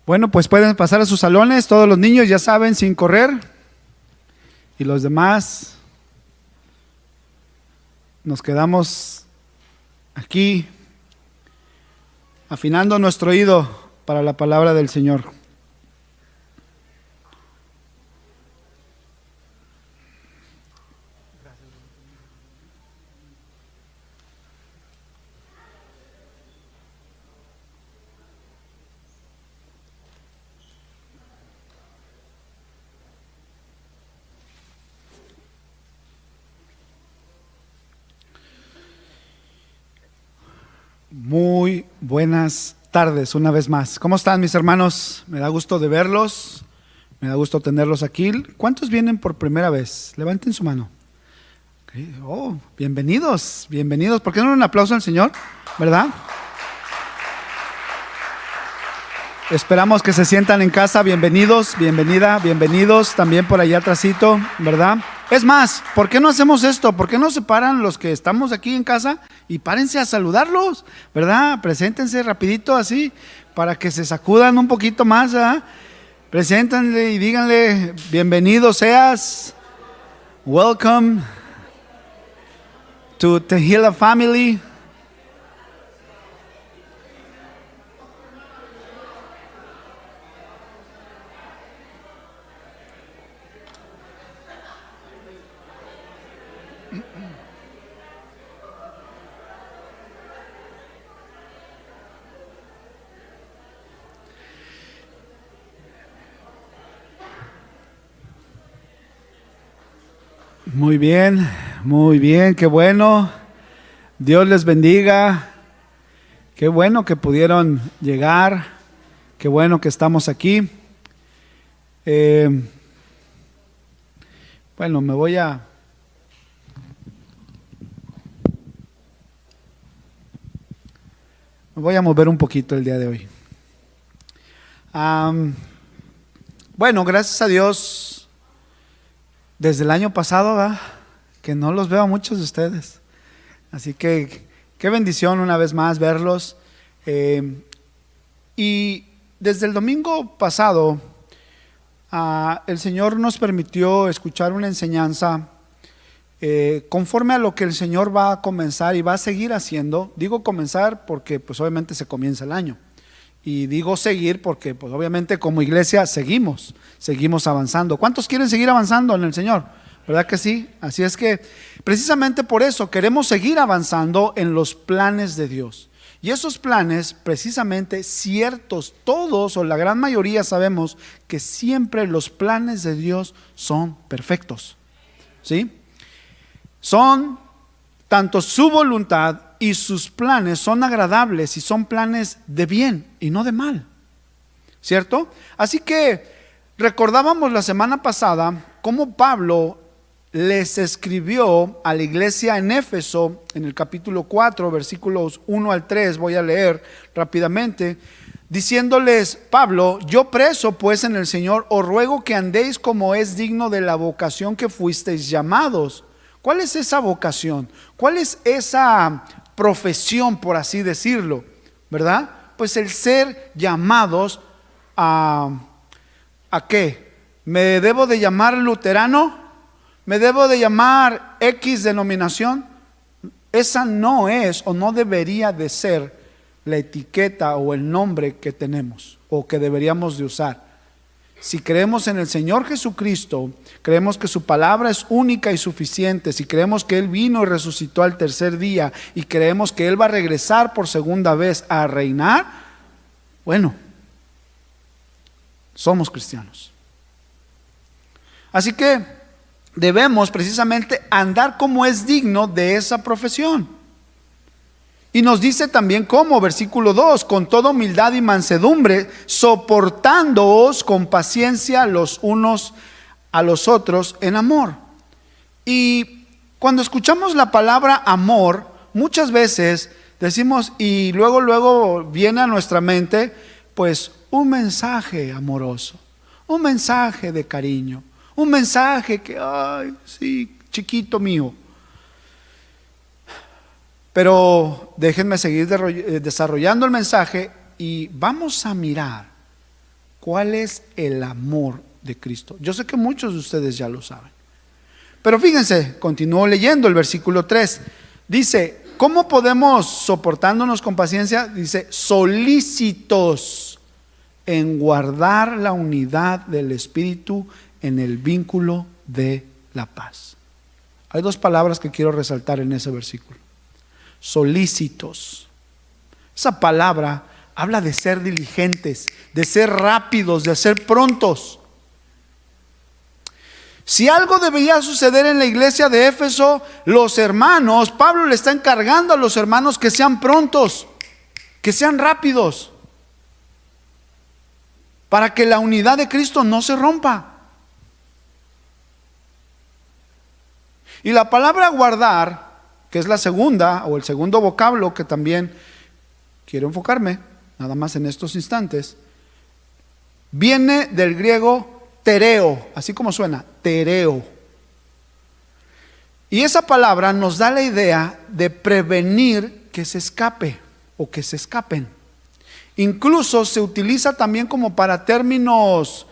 Bueno, pues pueden pasar a sus salones, todos los niños ya saben, sin correr. Y los demás nos quedamos aquí afinando nuestro oído para la palabra del Señor. Muy buenas tardes una vez más. ¿Cómo están mis hermanos? Me da gusto de verlos, me da gusto tenerlos aquí. ¿Cuántos vienen por primera vez? Levanten su mano. Okay. Oh, bienvenidos, bienvenidos. ¿Por qué no un aplauso al Señor? ¿Verdad? Esperamos que se sientan en casa. Bienvenidos, bienvenida, bienvenidos también por allá atrásito, ¿verdad? Es más, ¿por qué no hacemos esto? ¿Por qué no se paran los que estamos aquí en casa y párense a saludarlos, ¿verdad? Preséntense rapidito así para que se sacudan un poquito más, ¿verdad? Preséntenle y díganle, bienvenido seas, welcome to Tehillah family. Muy bien, qué bueno. Dios les bendiga. Qué bueno que pudieron llegar. Qué bueno que estamos aquí. Bueno, me voy a mover un poquito el día de hoy. Bueno, gracias a Dios. Desde el año pasado, ¿verdad? Que no los veo a muchos de ustedes. Así que qué bendición una vez más verlos. Y desde el domingo pasado, el Señor nos permitió escuchar una enseñanza conforme a lo que el Señor va a comenzar y va a seguir haciendo. Digo comenzar porque pues obviamente se comienza el año. Y digo seguir porque pues obviamente como iglesia seguimos avanzando. ¿Cuántos quieren seguir avanzando en el Señor? ¿Verdad que sí? Así es que precisamente por eso queremos seguir avanzando en los planes de Dios. Y esos planes precisamente ciertos, todos o la gran mayoría sabemos que siempre los planes de Dios son perfectos. ¿Sí? Son tanto su voluntad y sus planes son agradables y son planes de bien y no de mal, ¿cierto? Así que recordábamos la semana pasada cómo Pablo les escribió a la iglesia en Éfeso en el capítulo 4 versículos 1 al 3, voy a leer rápidamente, diciéndoles: Pablo, yo preso pues en el Señor, os ruego que andéis como es digno de la vocación que fuisteis llamados. ¿Cuál es esa vocación? ¿Cuál es esa profesión, por así decirlo? ¿Verdad? Pues el ser llamados ¿a qué? ¿Me debo de llamar luterano? ¿Me debo de llamar X denominación? Esa no es o no debería de ser la etiqueta o el nombre que tenemos o que deberíamos de usar. Si creemos en el Señor Jesucristo, creemos que su palabra es única y suficiente, si creemos que Él vino y resucitó al tercer día y creemos que Él va a regresar por segunda vez a reinar, bueno, somos cristianos. Así que debemos precisamente andar como es digno de esa profesión. Y nos dice también cómo, versículo 2, con toda humildad y mansedumbre, soportándoos con paciencia los unos a los otros en amor. Y cuando escuchamos la palabra amor, muchas veces decimos, y luego viene a nuestra mente, pues un mensaje amoroso, un mensaje de cariño, un mensaje que, ay, sí, chiquito mío. Pero déjenme seguir desarrollando el mensaje y vamos a mirar ¿Cuál es el amor de Cristo? Yo sé que muchos de ustedes ya lo saben. Pero fíjense, continúo leyendo el versículo 3. Dice, ¿cómo podemos, soportándonos con paciencia? Dice, solícitos en guardar la unidad del Espíritu en el vínculo de la paz. Hay dos palabras que quiero resaltar en ese versículo. Solícitos. Esa palabra habla de ser diligentes, de ser rápidos, de ser prontos. Si algo debía suceder en la iglesia de Éfeso, los hermanos, Pablo le está encargando a los hermanos que sean prontos, que sean rápidos, para que la unidad de Cristo no se rompa. Y la palabra guardar, que es la segunda o el segundo vocablo que también quiero enfocarme, nada más en estos instantes, viene del griego tereo, así como suena, tereo. Y esa palabra nos da la idea de prevenir que se escape o que se escapen. Incluso se utiliza también como para términos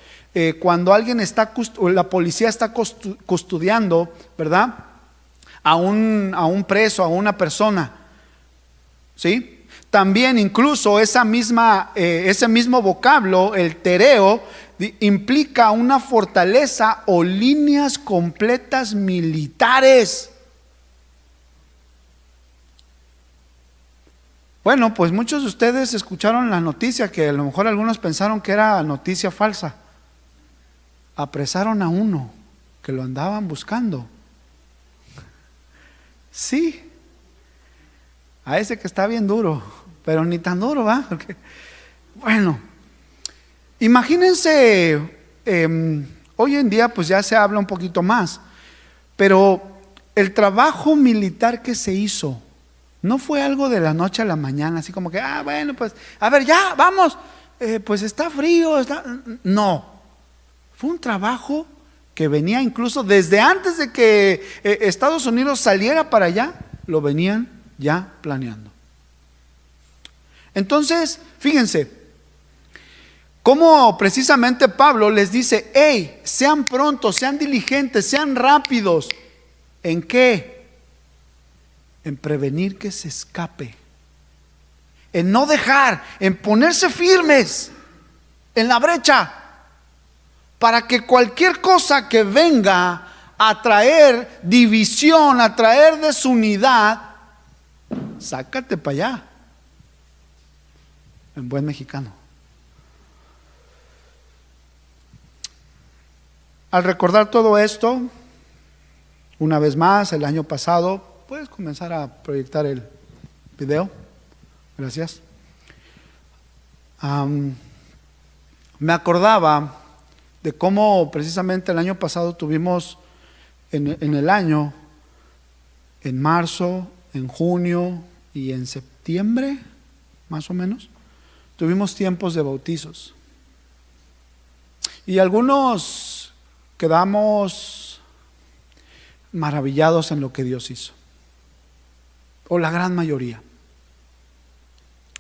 cuando alguien está, la policía está custodiando, ¿verdad? A un preso, a una persona, ¿sí? También incluso ese mismo vocablo, el tereo, implica una fortaleza o líneas completas militares. Bueno, pues muchos de ustedes escucharon la noticia que a lo mejor algunos pensaron que era noticia falsa. Apresaron a uno que lo andaban buscando. Sí, a ese que está bien duro, pero ni tan duro, ¿va? Porque, bueno, imagínense, hoy en día pues ya se habla un poquito más, pero el trabajo militar que se hizo no fue algo de la noche a la mañana, así como que, bueno, pues, a ver, ya, vamos, pues está frío, no, fue un trabajo que venía incluso desde antes de que Estados Unidos saliera para allá, lo venían ya planeando. Entonces, fíjense, cómo precisamente Pablo les dice, hey, sean prontos, sean diligentes, sean rápidos. ¿En qué? En prevenir que se escape, en no dejar, en ponerse firmes en la brecha, para que cualquier cosa que venga a traer división, a traer desunidad, sácate para allá, en buen mexicano. Al recordar todo esto, una vez más, el año pasado, puedes comenzar a proyectar el video, gracias. Me acordaba de cómo precisamente el año pasado tuvimos en el año, en marzo, en junio y en septiembre, más o menos, tuvimos tiempos de bautizos. Y algunos quedamos maravillados en lo que Dios hizo, o la gran mayoría.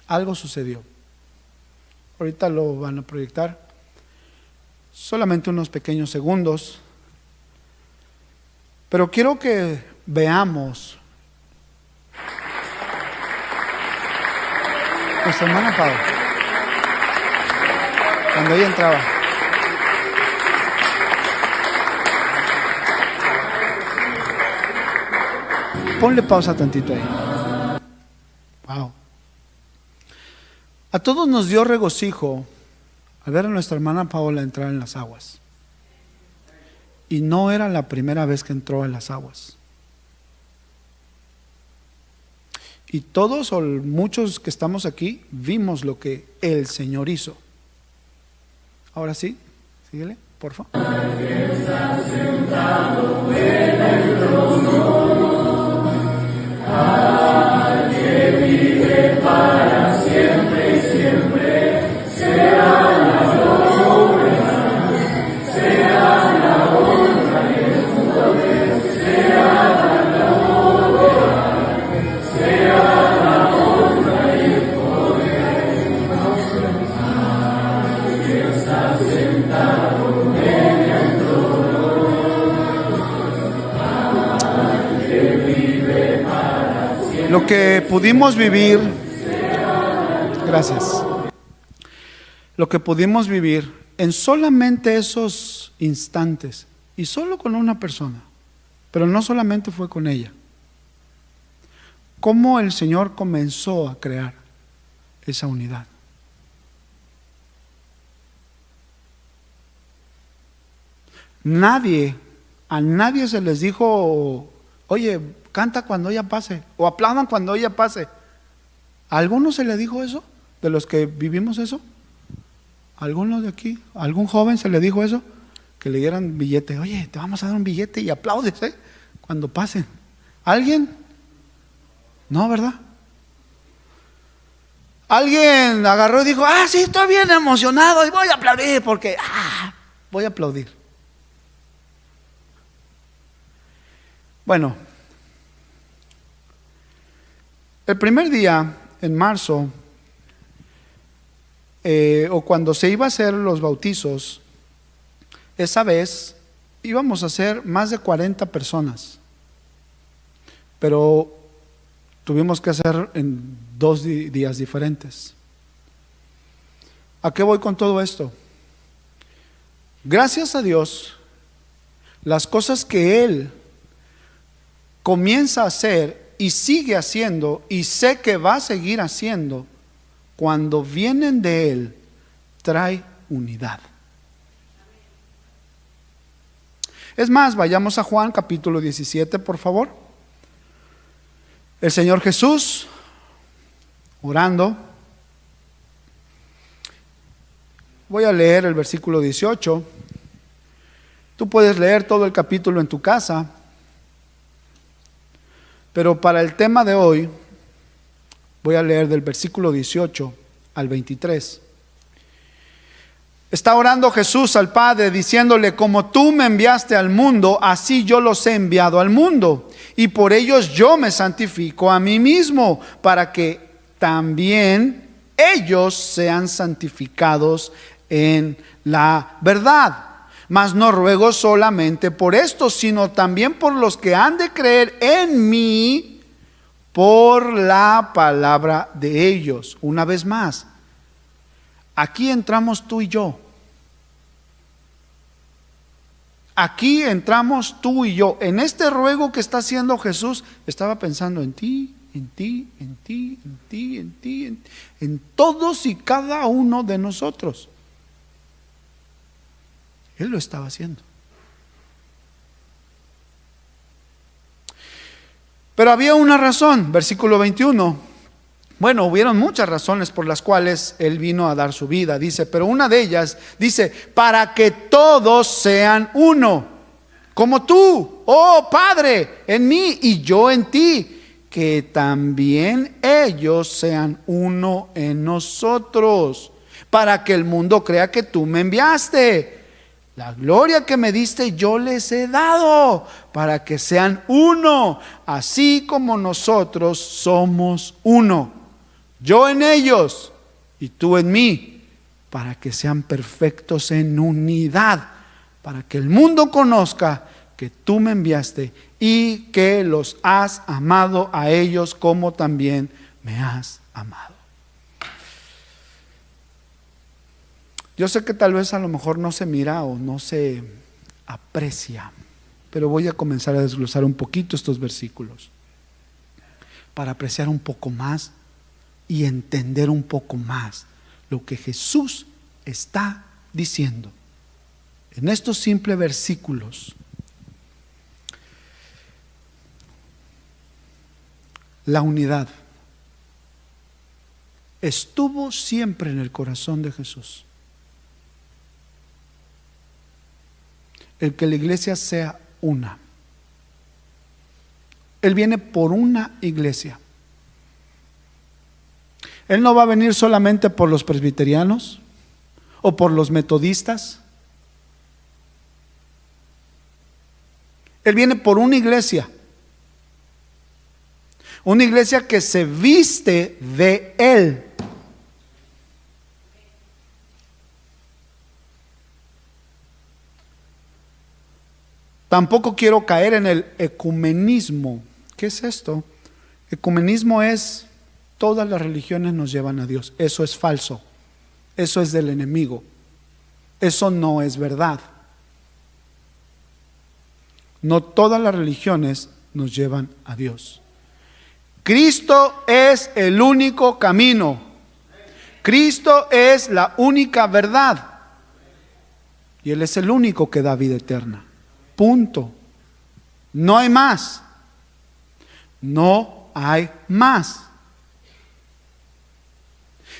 Algo sucedió. Ahorita lo van a proyectar. Solamente unos pequeños segundos. Pero quiero que veamos. Nuestra hermana Pau, cuando ella entraba, ponle pausa tantito ahí. Wow. A todos nos dio regocijo al ver a nuestra hermana Paola entrar en las aguas. Y no era la primera vez que entró en las aguas. Y todos o muchos que estamos aquí vimos lo que el Señor hizo. Ahora sí, síguele, por favor. Lo que pudimos vivir, gracias, lo que pudimos vivir en solamente esos instantes y solo con una persona, pero no solamente fue con ella. Cómo el Señor comenzó a crear esa unidad. A nadie se les dijo, oye, canta cuando ella pase, o aplaudan cuando ella pase. ¿A alguno se le dijo eso? ¿De los que vivimos eso? ¿A alguno de aquí? ¿A algún joven se le dijo eso? Que le dieran billete. Oye, te vamos a dar un billete y aplaudes, cuando pasen. ¿Alguien? No, ¿verdad? Alguien agarró y dijo, sí, estoy bien emocionado y voy a aplaudir porque, voy a aplaudir. Bueno, el primer día, en marzo, o cuando se iba a hacer los bautizos, esa vez íbamos a ser más de 40 personas, pero tuvimos que hacer en 2 días diferentes. ¿A qué voy con todo esto? Gracias a Dios, las cosas que Él comienza a hacer y sigue haciendo, y sé que va a seguir haciendo, cuando vienen de Él, trae unidad. Es más, vayamos a Juan capítulo 17, por favor. El Señor Jesús, orando, voy a leer el versículo 18. Tú puedes leer todo el capítulo en tu casa, pero para el tema de hoy voy a leer del versículo 18 al 23. Está orando Jesús al Padre diciéndole: como tú me enviaste al mundo, así yo los he enviado al mundo, y por ellos yo me santifico a mí mismo, para que también ellos sean santificados en la verdad. Mas no ruego solamente por estos, sino también por los que han de creer en mí por la palabra de ellos. Una vez más, aquí entramos tú y yo. Aquí entramos tú y yo. En este ruego que está haciendo Jesús, estaba pensando en ti, en ti, en ti, en ti, en ti, en todos y cada uno de nosotros. Él lo estaba haciendo. Pero había una razón, versículo 21. Bueno, hubieron muchas razones por las cuales Él vino a dar su vida, dice, pero una de ellas dice: para que todos sean uno, como tú, oh Padre, en mí y yo en ti, que también ellos sean uno en nosotros, para que el mundo crea que tú me enviaste. La gloria que me diste yo les he dado, para que sean uno, así como nosotros somos uno. Yo en ellos y tú en mí, para que sean perfectos en unidad, para que el mundo conozca que tú me enviaste y que los has amado a ellos como también me has amado. Yo sé que tal vez a lo mejor no se mira o no se aprecia, pero voy a comenzar a desglosar un poquito estos versículos para apreciar un poco más y entender un poco más lo que Jesús está diciendo en estos simples versículos. La unidad estuvo siempre en el corazón de Jesús. El que la iglesia sea una. Él viene por una iglesia. Él no va a venir solamente por los presbiterianos o por los metodistas. Él viene por una iglesia. Una iglesia que se viste de Él. Tampoco quiero caer en el ecumenismo. ¿Qué es esto? Ecumenismo es: todas las religiones nos llevan a Dios. Eso es falso. Eso es del enemigo. Eso no es verdad. No todas las religiones nos llevan a Dios. Cristo es el único camino. Cristo es la única verdad. Y Él es el único que da vida eterna. Punto. No hay más. No hay más.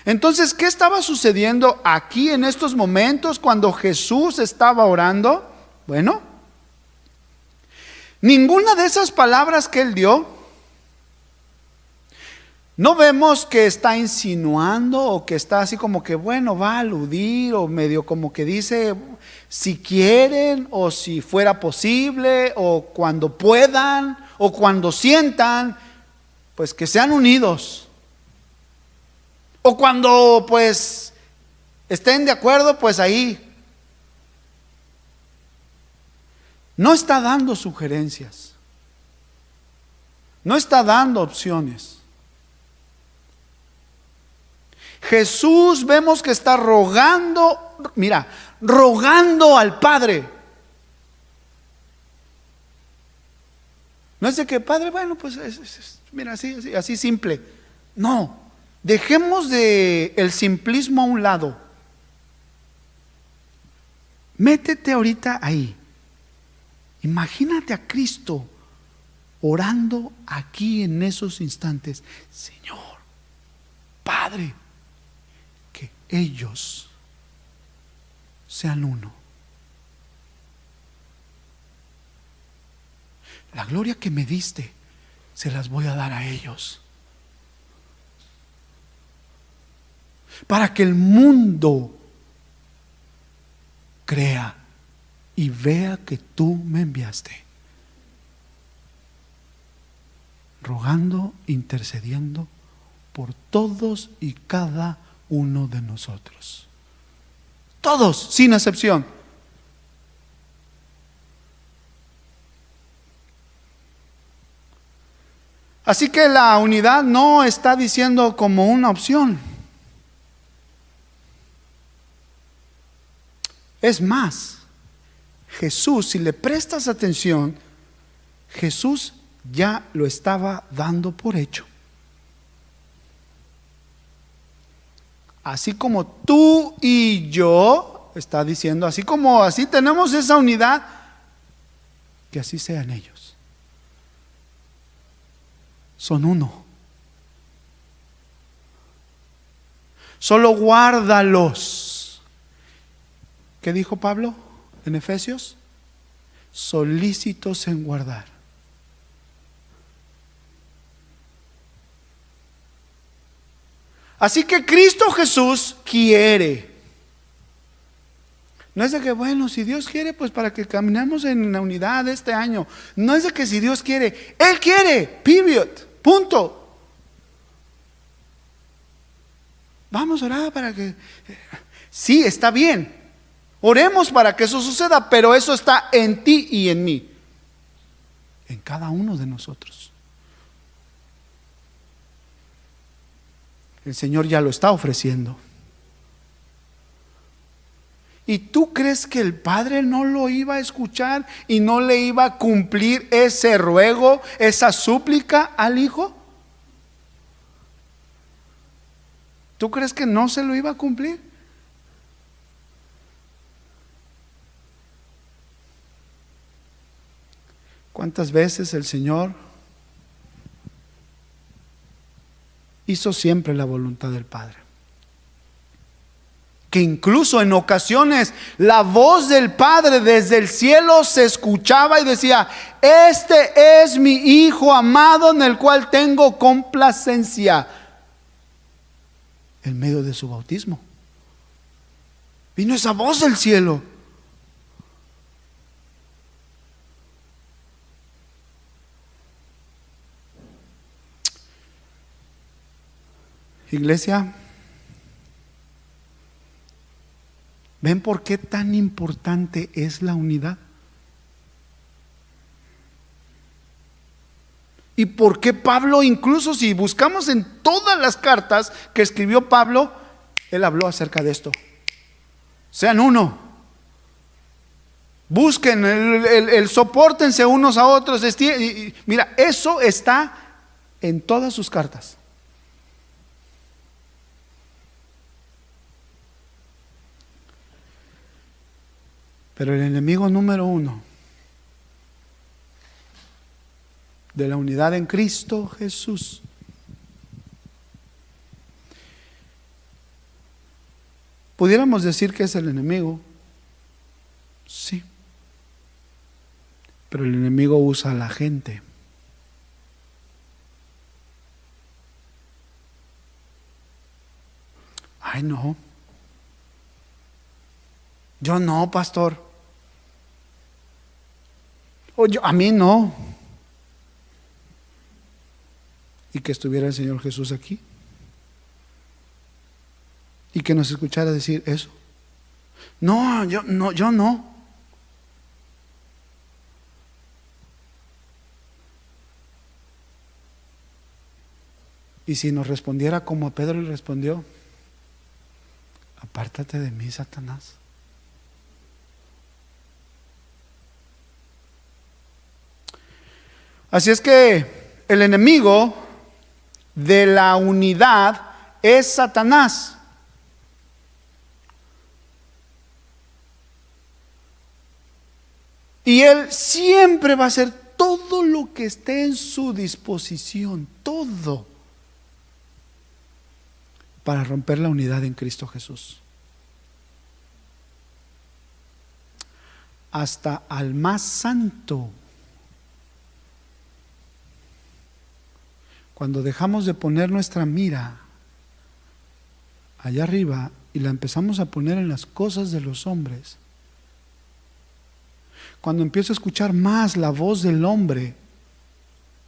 Entonces, ¿qué estaba sucediendo aquí en estos momentos cuando Jesús estaba orando? Bueno, ninguna de esas palabras que Él dio, no vemos que está insinuando o que está así como que, bueno, va a aludir, o medio como que dice si quieren, o si fuera posible, o cuando puedan, o cuando sientan, pues que sean unidos. O cuando pues estén de acuerdo, pues ahí. No está dando sugerencias. No está dando opciones. Jesús vemos que está rogando, mira, rogando al Padre. No es de que Padre, bueno, pues mira, así simple. No, dejemos de el simplismo a un lado. Métete ahorita ahí. Imagínate a Cristo orando aquí en esos instantes: Señor, Padre, que ellos sean uno. La gloria que me diste se las voy a dar a ellos, para que el mundo crea y vea que tú me enviaste. Rogando, intercediendo por todos y cada uno de nosotros. Todos, sin excepción. Así que la unidad no está diciendo como una opción. Es más, Jesús, si le prestas atención, Jesús ya lo estaba dando por hecho. Así como tú y yo, está diciendo, así como así tenemos esa unidad, que así sean ellos. Son uno. Solo guárdalos. ¿Qué dijo Pablo en Efesios? Solícitos en guardar. Así que Cristo Jesús quiere. No es de que, bueno, si Dios quiere, pues para que caminemos en la unidad este año. No es de que si Dios quiere, Él quiere, period, punto. Vamos a orar para que... Sí, está bien. Oremos para que eso suceda, pero eso está en ti y en mí. En cada uno de nosotros. El Señor ya lo está ofreciendo. ¿Y tú crees que el Padre no lo iba a escuchar y no le iba a cumplir ese ruego, esa súplica al Hijo? ¿Tú crees que no se lo iba a cumplir? ¿Cuántas veces el Señor hizo siempre la voluntad del Padre? Que incluso en ocasiones la voz del Padre desde el cielo se escuchaba y decía: este es mi Hijo amado en el cual tengo complacencia. En medio de su bautismo vino esa voz del cielo. Iglesia, ¿ven por qué tan importante es la unidad? ¿Y por qué Pablo, incluso si buscamos en todas las cartas que escribió Pablo, él habló acerca de esto? Sean uno. Busquen el sopórtense unos a otros. Mira, eso está en todas sus cartas. Pero el enemigo número uno de la unidad en Cristo Jesús pudiéramos decir que es el enemigo, sí, pero el enemigo usa a la gente. Ay, no, yo no, pastor, o a mí no. Y que estuviera el Señor Jesús aquí y que nos escuchara decir eso. No, yo no. Y si nos respondiera como a Pedro le respondió: apártate de mí, Satanás. Así es que el enemigo de la unidad es Satanás. Y él siempre va a hacer todo lo que esté en su disposición, todo, para romper la unidad en Cristo Jesús. Hasta al más santo. Cuando dejamos de poner nuestra mira allá arriba y la empezamos a poner en las cosas de los hombres, cuando empiezo a escuchar más la voz del hombre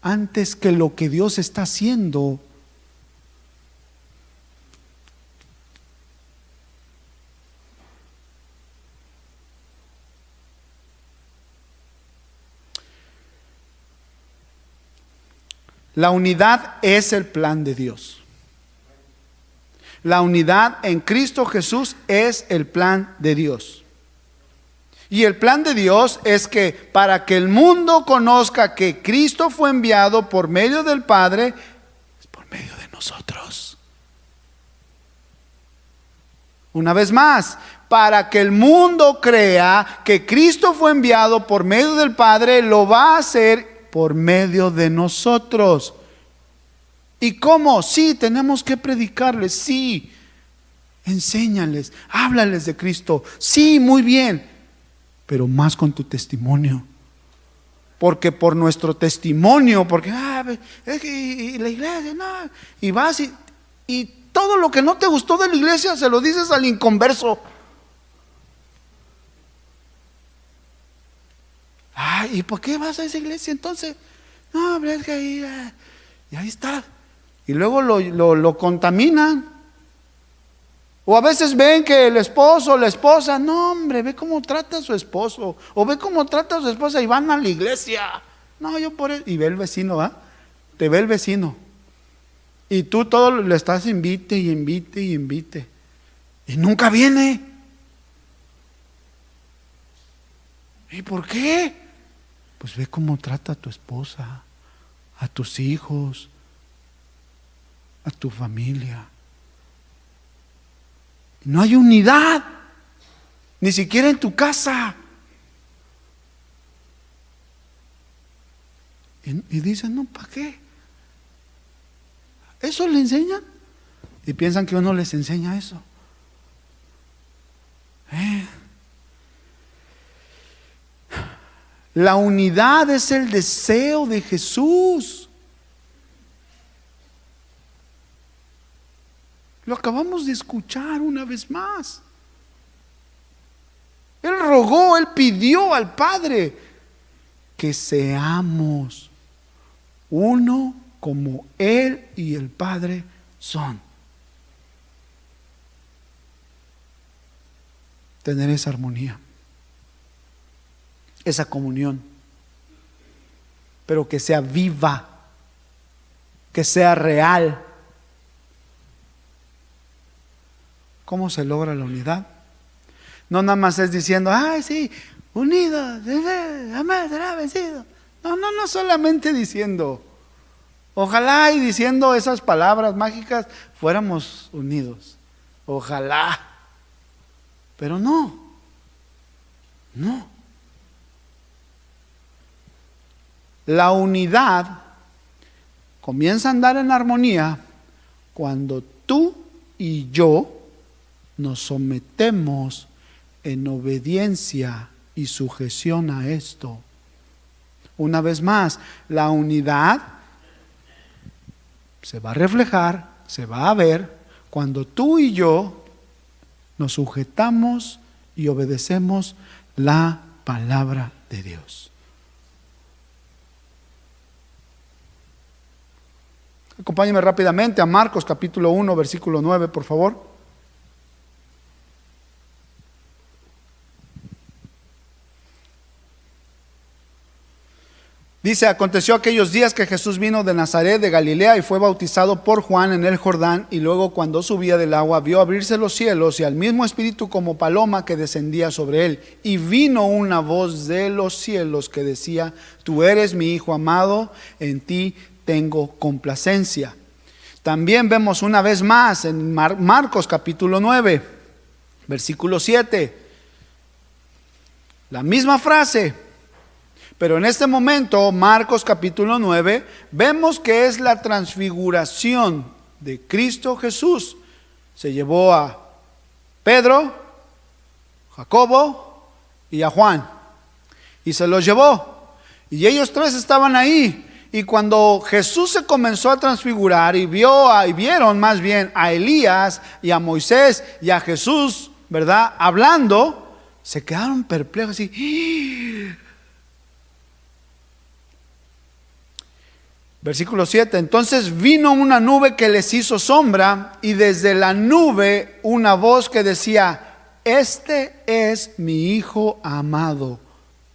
antes que lo que Dios está haciendo, la unidad es el plan de Dios. La unidad en Cristo Jesús es el plan de Dios. Y el plan de Dios es que para que el mundo conozca que Cristo fue enviado por medio del Padre, es por medio de nosotros. Una vez más, para que el mundo crea que Cristo fue enviado por medio del Padre, lo va a hacer por medio de nosotros. ¿Y cómo? Sí, tenemos que predicarles, sí, enséñales, háblales de Cristo, sí, muy bien, pero más con tu testimonio. Porque por nuestro testimonio, porque es que y la iglesia, no, y vas y todo lo que no te gustó de la iglesia se lo dices al inconverso. ¿Y por qué vas a esa iglesia entonces? No, es que ahí, y ahí está. Y luego lo contaminan. O a veces ven que el esposo o la esposa, no hombre, ve cómo trata a su esposo, o ve cómo trata a su esposa y van a la iglesia. No, yo por eso. Y ve el vecino, ¿va? Te ve el vecino. Y tú todo le estás invite y invite y invite. Y nunca viene. ¿Y por qué? Pues ve cómo trata a tu esposa, a tus hijos, a tu familia. No hay unidad, ni siquiera en tu casa. Y dicen, no, ¿para qué? ¿Eso le enseñan? Y piensan que uno les enseña eso. La unidad es el deseo de Jesús. Lo acabamos de escuchar una vez más. Él rogó, Él pidió al Padre que seamos uno como Él y el Padre son. Tener esa armonía, esa comunión, pero que sea viva, que sea real. ¿Cómo se logra la unidad? No nada más es diciendo, ay sí, unidos, jamás será vencido. No solamente diciendo, ojalá y diciendo esas palabras mágicas fuéramos unidos. Ojalá. Pero no. La unidad comienza a andar en armonía cuando tú y yo nos sometemos en obediencia y sujeción a esto. Una vez más, la unidad se va a reflejar, se va a ver cuando tú y yo nos sujetamos y obedecemos la palabra de Dios. Acompáñenme rápidamente a Marcos capítulo 1, versículo 9, por favor. Dice, aconteció aquellos días que Jesús vino de Nazaret de Galilea y fue bautizado por Juan en el Jordán, y luego cuando subía del agua vio abrirse los cielos y al mismo espíritu como paloma que descendía sobre él, y vino una voz de los cielos que decía, tú eres mi hijo amado, en ti tengo complacencia. También vemos una vez más en Marcos capítulo 9, versículo 7, la misma frase. Pero en este momento, Marcos capítulo 9, vemos que es la transfiguración de Cristo Jesús. Se llevó a Pedro, Jacobo y a Juan. Y se los llevó. Y ellos tres estaban ahí. Y cuando Jesús se comenzó a transfigurar y vieron más bien a Elías y a Moisés y a Jesús, ¿verdad? Hablando, se quedaron perplejos y... Versículo 7, entonces vino una nube que les hizo sombra y desde la nube una voz que decía, este es mi hijo amado,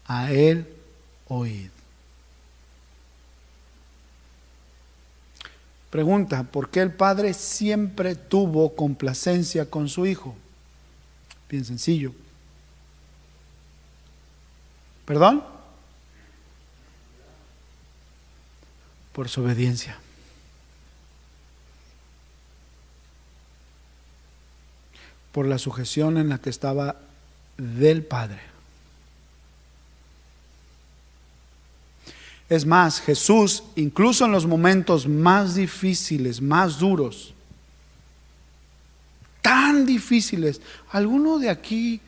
a él oíd. Pregunta, ¿por qué el Padre siempre tuvo complacencia con su hijo? Bien sencillo. ¿Perdón? Por su obediencia. Por la sujeción en la que estaba del Padre. Es más, Jesús, incluso en los momentos más difíciles, más duros, tan difíciles, ¿alguno de aquí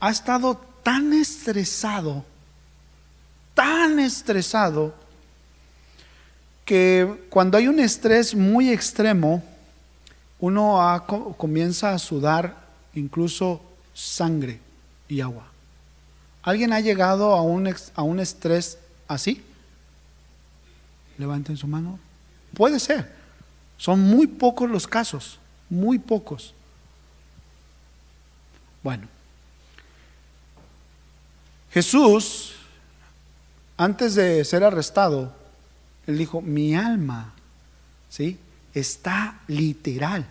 ha estado tan estresado, que cuando hay un estrés muy extremo, uno comienza a sudar incluso sangre y agua? ¿Alguien ha llegado a un estrés así? Levanten su mano. Puede ser. Son muy pocos los casos, muy pocos. Bueno, Jesús, antes de ser arrestado, él dijo, mi alma, ¿sí?, está literal,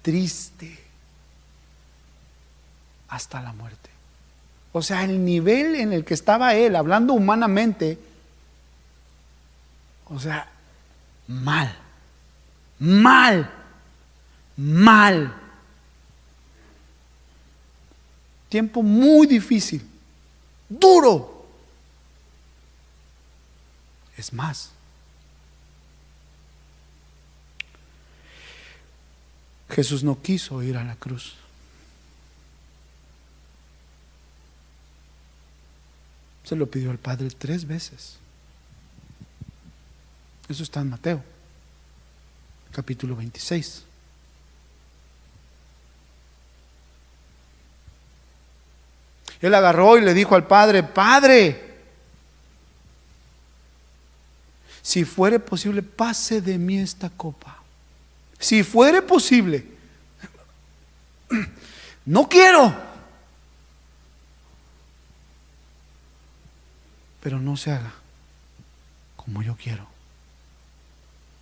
triste hasta la muerte. O sea, el nivel en el que estaba él, hablando humanamente, o sea, mal. Tiempo muy difícil, duro. Es más, Jesús no quiso ir a la cruz. Se lo pidió al Padre 3 veces. Eso está en Mateo, capítulo 26. Él agarró y le dijo al Padre, Padre, si fuere posible, pase de mí esta copa. Si fuere posible, no quiero, pero no se haga como yo quiero,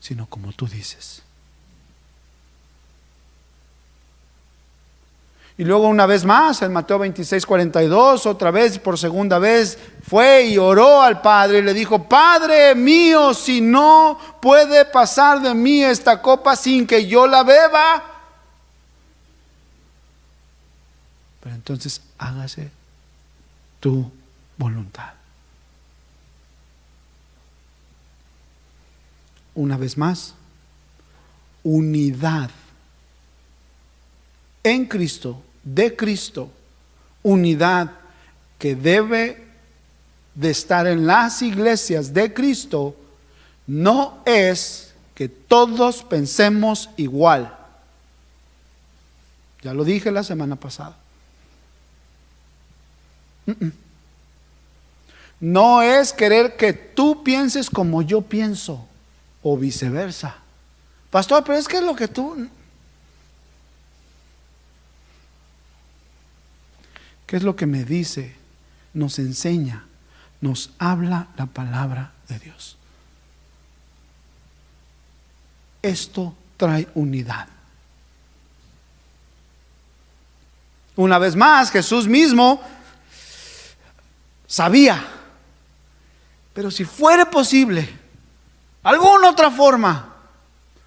sino como tú dices. Y luego una vez más, en Mateo 26:42, otra vez, por segunda vez, fue y oró al Padre y le dijo: Padre mío, si no puede pasar de mí esta copa sin que yo la beba, pero entonces hágase tu voluntad. Una vez más, unidad en Cristo, de Cristo, unidad que debe de estar en las iglesias de Cristo, no es que todos pensemos igual. Ya lo dije la semana pasada. No es querer que tú pienses como yo pienso o viceversa. Pastor, pero es que es lo que tú... ¿Qué es lo que me dice? Nos enseña, nos habla la palabra de Dios. Esto trae unidad. Una vez más, Jesús mismo sabía, pero si fuera posible, alguna otra forma,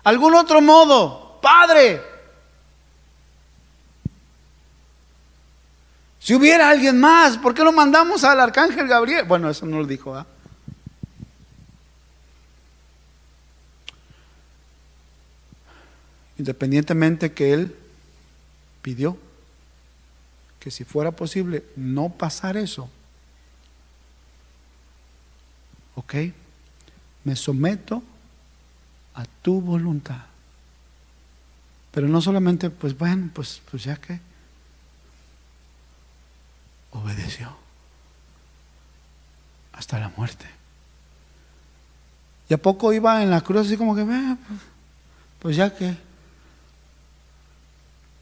algún otro modo, Padre, si hubiera alguien más, ¿por qué no mandamos al arcángel Gabriel? Bueno, eso no lo dijo, ¿eh? Independientemente que él pidió que si fuera posible no pasar eso, ok, me someto a tu voluntad. Pero no solamente, pues bueno, pues ya que obedeció hasta la muerte. Y a poco iba en la cruz así como que, pues ya que,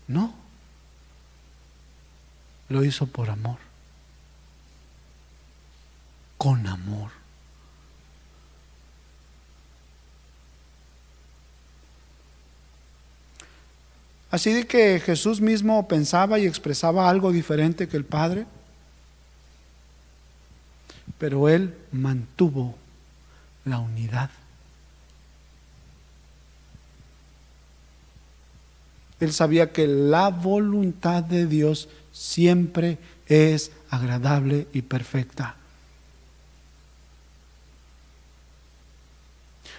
no, lo hizo por amor, con amor. Así de que Jesús mismo pensaba y expresaba algo diferente que el Padre, pero Él mantuvo la unidad. Él sabía que la voluntad de Dios siempre es agradable y perfecta.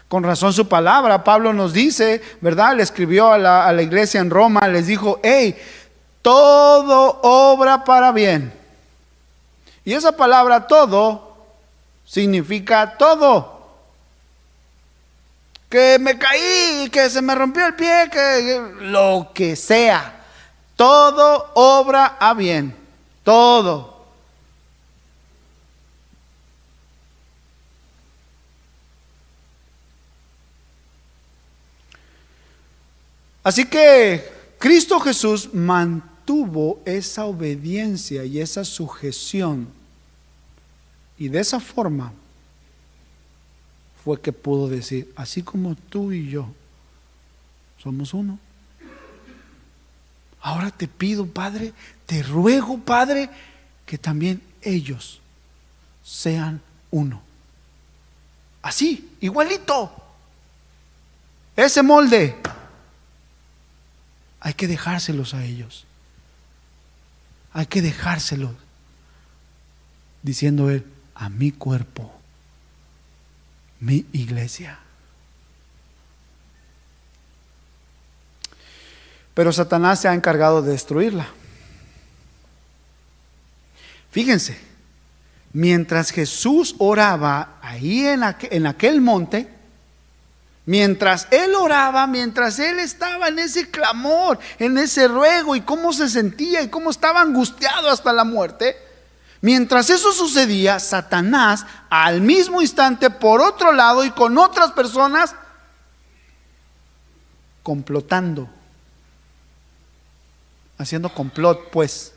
Con razón su palabra, Pablo nos dice, ¿verdad? Le escribió a la iglesia en Roma, les dijo: hey, todo obra para bien. Y esa palabra todo significa todo. Que me caí, que se me rompió el pie, que lo que sea. Todo obra a bien. Todo. Así que Cristo Jesús mantuvo esa obediencia y esa sujeción. Y de esa forma fue que pudo decir: así como tú y yo somos uno, ahora te pido, Padre, te ruego, Padre, que también ellos sean uno. Así, igualito. Ese molde hay que dejárselos a ellos. Hay que dejárselos, diciendo Él: a mi cuerpo, mi iglesia. Pero Satanás se ha encargado de destruirla. Fíjense, mientras Jesús oraba ahí en aquel monte, mientras Él oraba, mientras Él estaba en ese clamor, en ese ruego, y cómo se sentía y cómo estaba angustiado hasta la muerte, mientras eso sucedía, Satanás al mismo instante, por otro lado y con otras personas, complotando, haciendo complot, pues.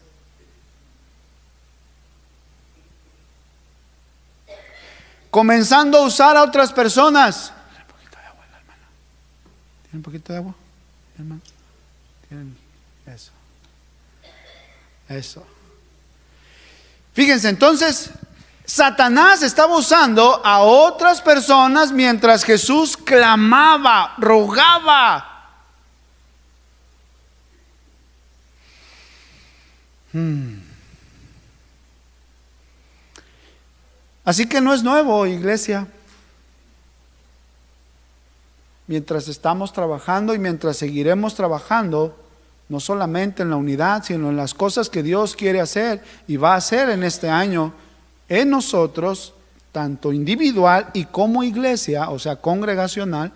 Comenzando a usar a otras personas. ¿Tienen un poquito de agua, hermano? ¿Tienen? Eso. Eso. Fíjense, entonces, Satanás estaba usando a otras personas mientras Jesús clamaba, rogaba. Así que no es nuevo, iglesia. Mientras estamos trabajando y mientras seguiremos trabajando, no solamente en la unidad, sino en las cosas que Dios quiere hacer y va a hacer en este año, en nosotros, tanto individual y como iglesia, o sea, congregacional,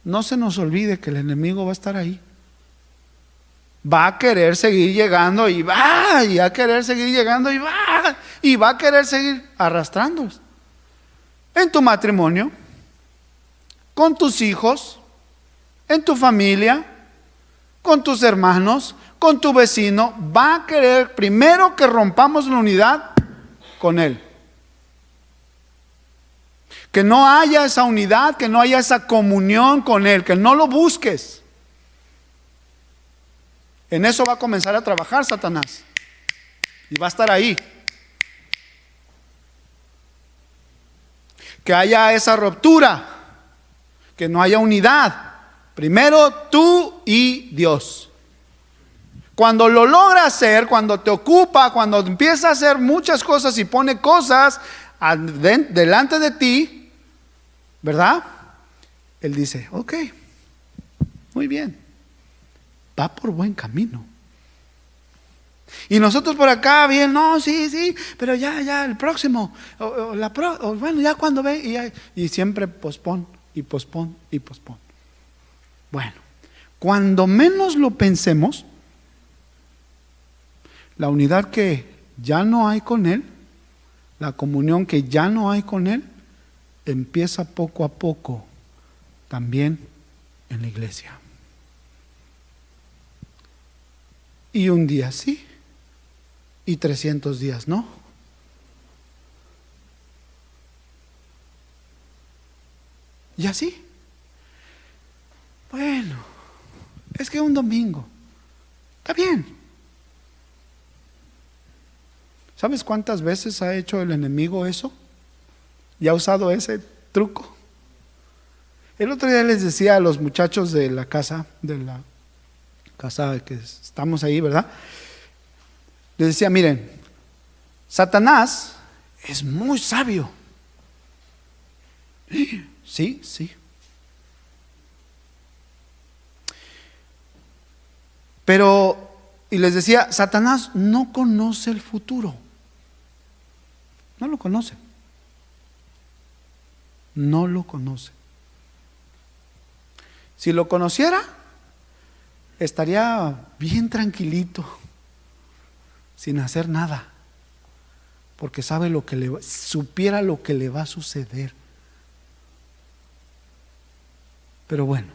no se nos olvide que el enemigo va a estar ahí. Va a querer seguir llegando y va a querer seguir llegando y va a querer seguir arrastrándolos. En tu matrimonio, con tus hijos, en tu familia, con tus hermanos, con tu vecino, va a querer primero que rompamos la unidad con él. Que no haya esa unidad, que no haya esa comunión con él, que no lo busques. En eso va a comenzar a trabajar Satanás. Y va a estar ahí. Que haya esa ruptura. Que no haya unidad. Primero tú y Dios. Cuando lo logra hacer, cuando te ocupa, cuando empieza a hacer muchas cosas y pone cosas delante de ti, ¿verdad? Él dice, ok, muy bien. Va por buen camino. Y nosotros por acá bien, no, sí, pero ya el próximo, bueno, ya cuando ve, y siempre pospon. Bueno, cuando menos lo pensemos, la unidad que ya no hay con él, la comunión que ya no hay con él, empieza poco a poco también en la iglesia. Y un día sí, y 300 días no. Y así. Bueno, es que un domingo, está bien. ¿Sabes cuántas veces ha hecho el enemigo eso? Y ha usado ese truco. El otro día les decía a los muchachos de la casa que estamos ahí, ¿verdad? Les decía, miren, Satanás es muy sabio. Sí. Pero, y les decía, Satanás no conoce el futuro. No lo conoce. No lo conoce. Si lo conociera, estaría bien tranquilito, sin hacer nada, porque sabe supiera lo que le va a suceder. Pero bueno,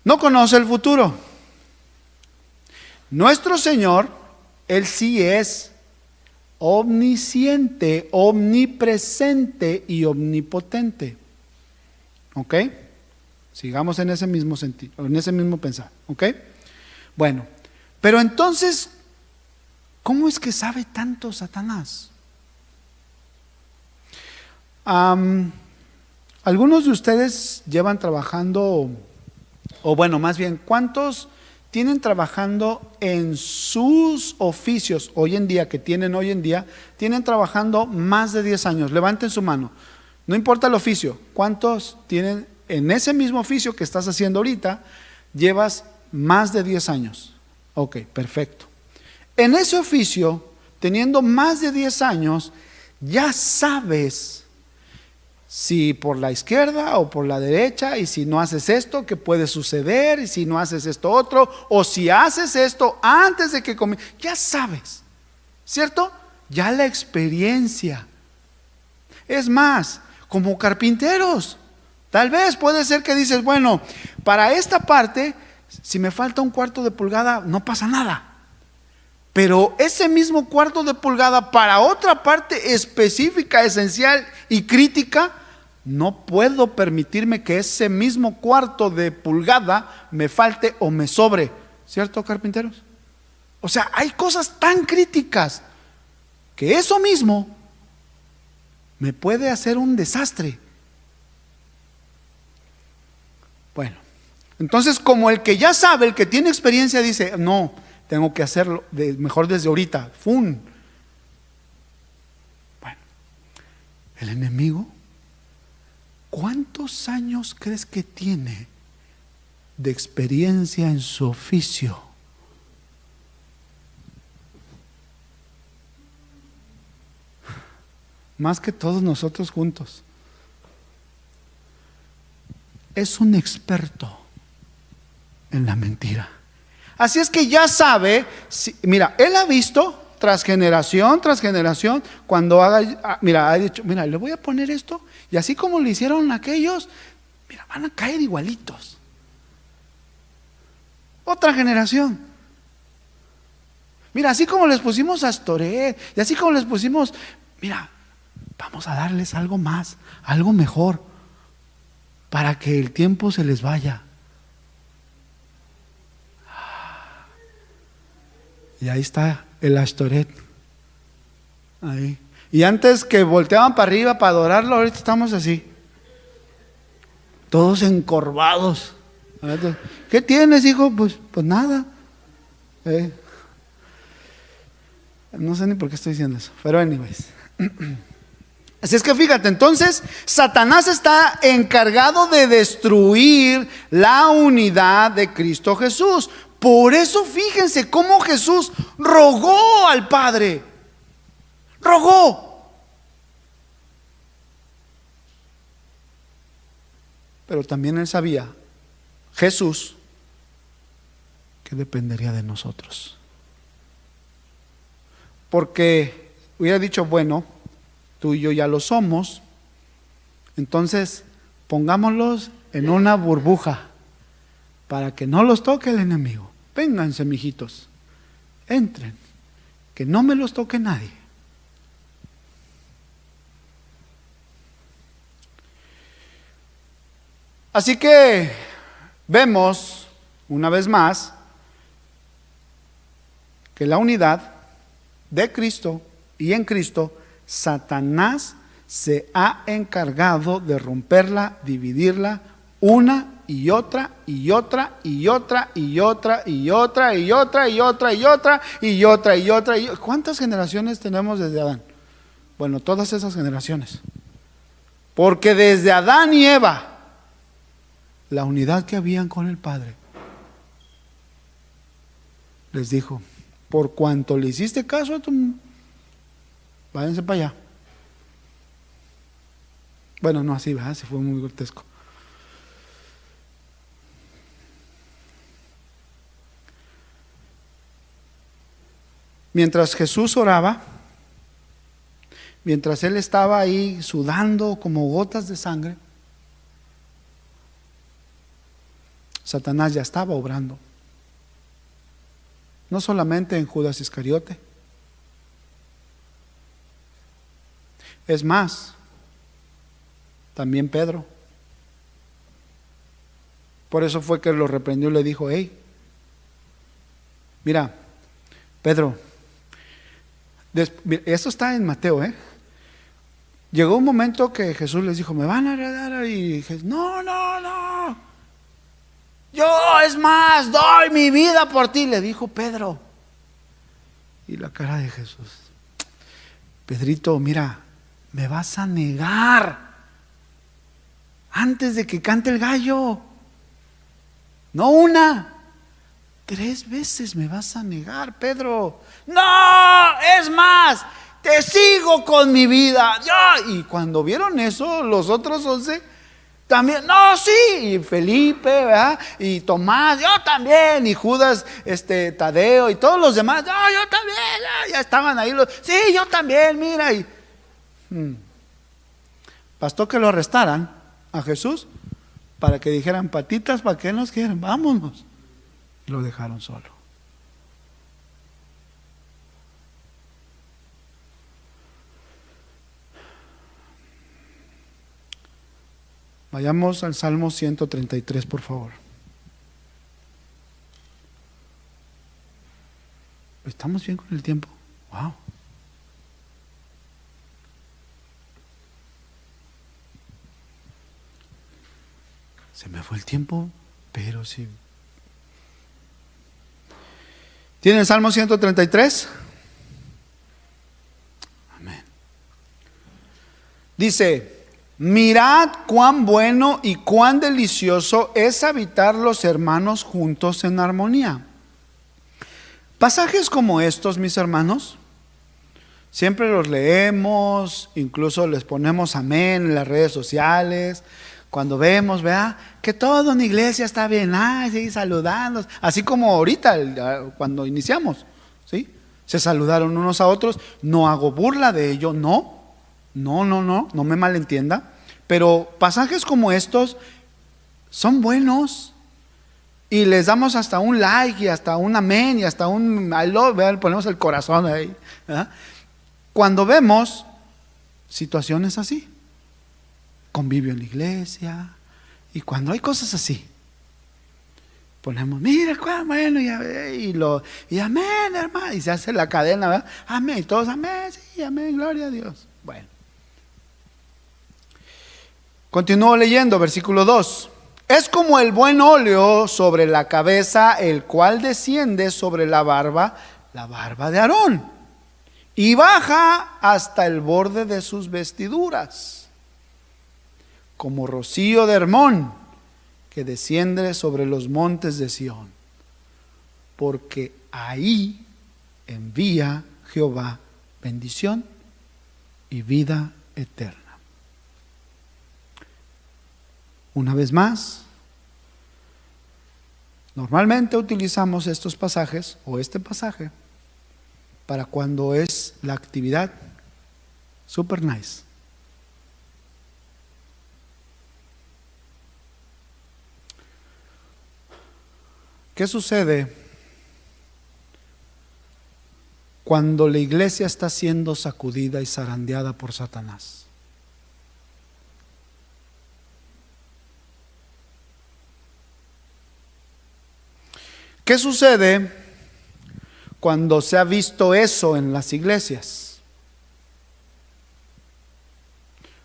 no conoce el futuro. Nuestro Señor, Él sí es omnisciente, omnipresente y omnipotente. ¿Ok? Sigamos en ese mismo sentido, en ese mismo pensar. ¿Ok? Bueno, pero entonces, ¿cómo es que sabe tanto Satanás? Algunos de ustedes llevan trabajando, o bueno, más bien, ¿cuántos tienen trabajando en sus oficios tienen trabajando más de 10 años? Levanten su mano. No importa el oficio. ¿Cuántos tienen en ese mismo oficio que estás haciendo ahorita? Llevas más de 10 años. Ok, perfecto. En ese oficio, teniendo más de 10 años, ya sabes si por la izquierda o por la derecha, y si no haces esto, ¿qué puede suceder? Y si no haces esto otro, o si haces esto antes de que comience, ya sabes, ¿cierto? Ya la experiencia. Es más, como carpinteros, tal vez puede ser que dices, bueno, para esta parte, si me falta un cuarto de pulgada, no pasa nada. Pero ese mismo cuarto de pulgada para otra parte específica, esencial y crítica, no puedo permitirme que ese mismo cuarto de pulgada me falte o me sobre. ¿Cierto, carpinteros? O sea, hay cosas tan críticas que eso mismo me puede hacer un desastre. Bueno, entonces como el que ya sabe, el que tiene experiencia dice, no, tengo que hacerlo mejor desde ahorita. ¡Fum! Bueno, el enemigo, ¿cuántos años crees que tiene de experiencia en su oficio? Más que todos nosotros juntos. Es un experto en la mentira. Así es que ya sabe, mira, él ha visto tras generación, cuando mira, ha dicho, mira, le voy a poner esto, y así como le hicieron aquellos, mira, van a caer igualitos. Otra generación. Mira, así como les pusimos a Astoret, y así como les pusimos, mira, vamos a darles algo más, algo mejor, para que el tiempo se les vaya. Y ahí está el Astoret. Ahí. Y antes que volteaban para arriba para adorarlo, ahorita estamos así, todos encorvados. ¿Qué tienes, hijo? Pues nada. No sé ni por qué estoy diciendo eso, pero anyways. Así es que fíjate, entonces Satanás está encargado de destruir la unidad de Cristo Jesús. Por eso fíjense cómo Jesús rogó al Padre. Rogó. Pero también él sabía, Jesús, que dependería de nosotros. Porque hubiera dicho, bueno, tú y yo ya lo somos, entonces pongámoslos en una burbuja para que no los toque el enemigo. Vénganse, mijitos, entren, que no me los toque nadie. Así que vemos una vez más que la unidad de Cristo y en Cristo, Satanás se ha encargado de romperla, dividirla, una y otra y otra y otra y otra y otra y otra y otra y otra y otra y otra. ¿Cuántas generaciones tenemos desde Adán? Bueno, todas esas generaciones. Porque desde Adán y Eva, la unidad que habían con el Padre, les dijo, por cuanto le hiciste caso a tu, váyanse para allá. Bueno, no así, ¿verdad? Se fue muy grotesco. Mientras Jesús oraba, mientras él estaba ahí sudando como gotas de sangre, Satanás ya estaba obrando. No solamente en Judas Iscariote. Es más, también Pedro. Por eso fue que lo reprendió y le dijo, hey, mira, Pedro, esto está en Mateo, Llegó un momento que Jesús les dijo, me van a heredar, y dije, no, no, no, yo es más, doy mi vida por ti, le dijo Pedro. Y la cara de Jesús, Pedrito, mira, me vas a negar antes de que cante el gallo. No una, 3 veces me vas a negar, Pedro. No, es más, te sigo con mi vida. Y cuando vieron eso, los otros 11 también, no, sí, y Felipe, ¿verdad? Y Tomás, yo también, y Judas, Tadeo, y todos los demás, no, yo también, ya estaban ahí, sí, yo también, mira, bastó que lo arrestaran a Jesús para que dijeran, patitas, ¿para qué nos quieren? Vámonos. Y lo dejaron solo. Vayamos al Salmo 133, por favor. ¿Estamos bien con el tiempo? Wow. Se me fue el tiempo, pero sí. ¿Tiene el Salmo 133? Amén. Dice: mirad cuán bueno y cuán delicioso es habitar los hermanos juntos en armonía. Pasajes como estos, mis hermanos, siempre los leemos, incluso les ponemos amén en las redes sociales. Cuando vemos, vea, que todo en la iglesia está bien, sí, saludando, así como ahorita cuando iniciamos, ¿sí? Se saludaron unos a otros. No hago burla de ello, no me malentienda, pero pasajes como estos son buenos. Y les damos hasta un like y hasta un amén y hasta un I love, ¿verdad? Ponemos el corazón ahí, ¿verdad? Cuando vemos situaciones así, convivio en la iglesia, y cuando hay cosas así, ponemos, mira cuán bueno, y amén, hermano, y se hace la cadena, ¿verdad? Amén, y todos amén, sí, amén, gloria a Dios. Bueno, continúo leyendo, versículo 2. Es como el buen óleo sobre la cabeza, el cual desciende sobre la barba de Aarón, y baja hasta el borde de sus vestiduras, como rocío de Hermón, que desciende sobre los montes de Sión, porque ahí envía Jehová bendición y vida eterna. Una vez más, normalmente utilizamos estos pasajes o este pasaje para cuando es la actividad super nice. ¿Qué sucede cuando la iglesia está siendo sacudida y zarandeada por Satanás? ¿Qué sucede cuando se ha visto eso en las iglesias?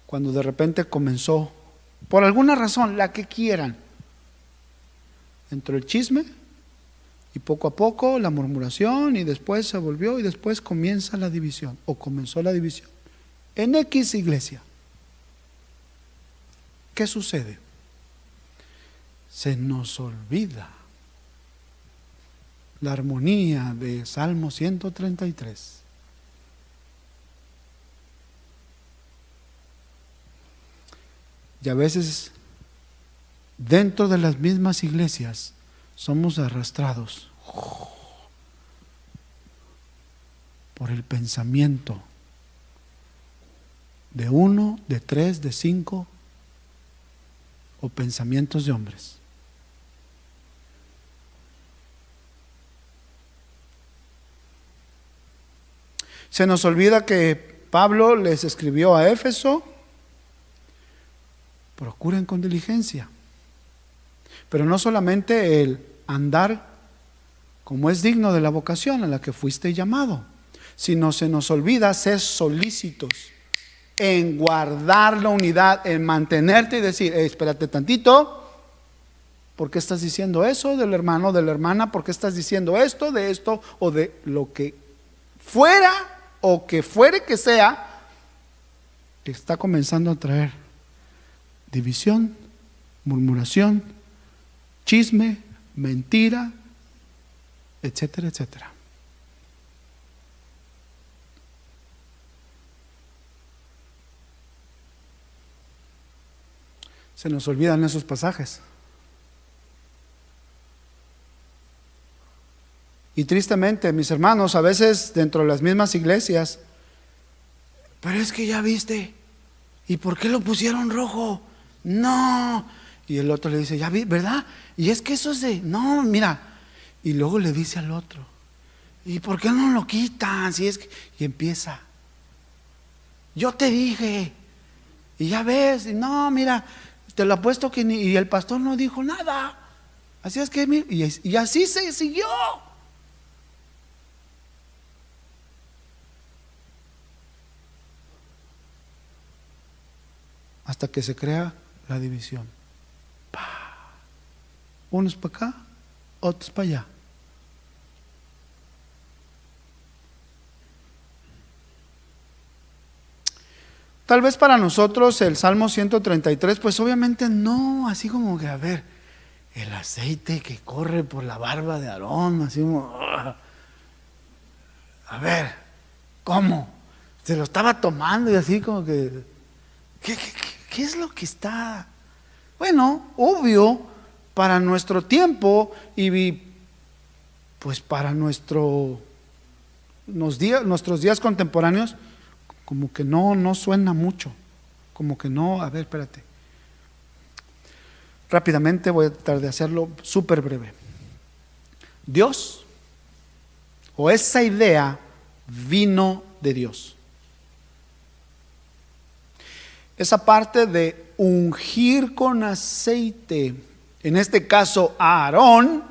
Cuando de repente comenzó, por alguna razón, la que quieran, entró el chisme y poco a poco la murmuración, y después se volvió, y después comienza la división, o comenzó la división en X iglesia. ¿Qué sucede? Se nos olvida la armonía de Salmo 133. Y a veces dentro de las mismas iglesias somos arrastrados por el pensamiento de uno, de tres, de cinco, o pensamientos de hombres. Se nos olvida que Pablo les escribió a Éfeso: procuren con diligencia. Pero no solamente el andar como es digno de la vocación a la que fuiste llamado, sino se nos olvida ser solícitos en guardar la unidad, en mantenerte y decir: espérate tantito, ¿por qué estás diciendo eso del hermano, de la hermana? ¿Por qué estás diciendo esto, de esto o de lo que fuera o que fuere que sea, que está comenzando a traer división, murmuración, chisme, mentira, etcétera, etcétera? Se nos olvidan esos pasajes. Y tristemente, mis hermanos, a veces dentro de las mismas iglesias, pero es que ya viste, ¿y por qué lo pusieron rojo? No. Y el otro le dice: ya vi, ¿verdad? Y es que eso es de, no, mira. Y luego le dice al otro: ¿y por qué no lo quitan? Si es que, y empieza: yo te dije, y ya ves, y no, mira, te lo apuesto que y el pastor no dijo nada. Así es que, y así se siguió. Hasta que se crea la división. Unos para acá, otros para allá. Tal vez para nosotros el Salmo 133, pues obviamente no, así como que, a ver, el aceite que corre por la barba de Aarón, así como, a ver, ¿cómo? Se lo estaba tomando y así como que, ¿qué es lo que está? Bueno, obvio, para nuestro tiempo y pues para nuestros días contemporáneos, como que no suena mucho, como que no, a ver, espérate. Rápidamente voy a tratar de hacerlo súper breve. Dios, o esa idea, vino de Dios. Esa parte de ungir con aceite, en este caso a Aarón,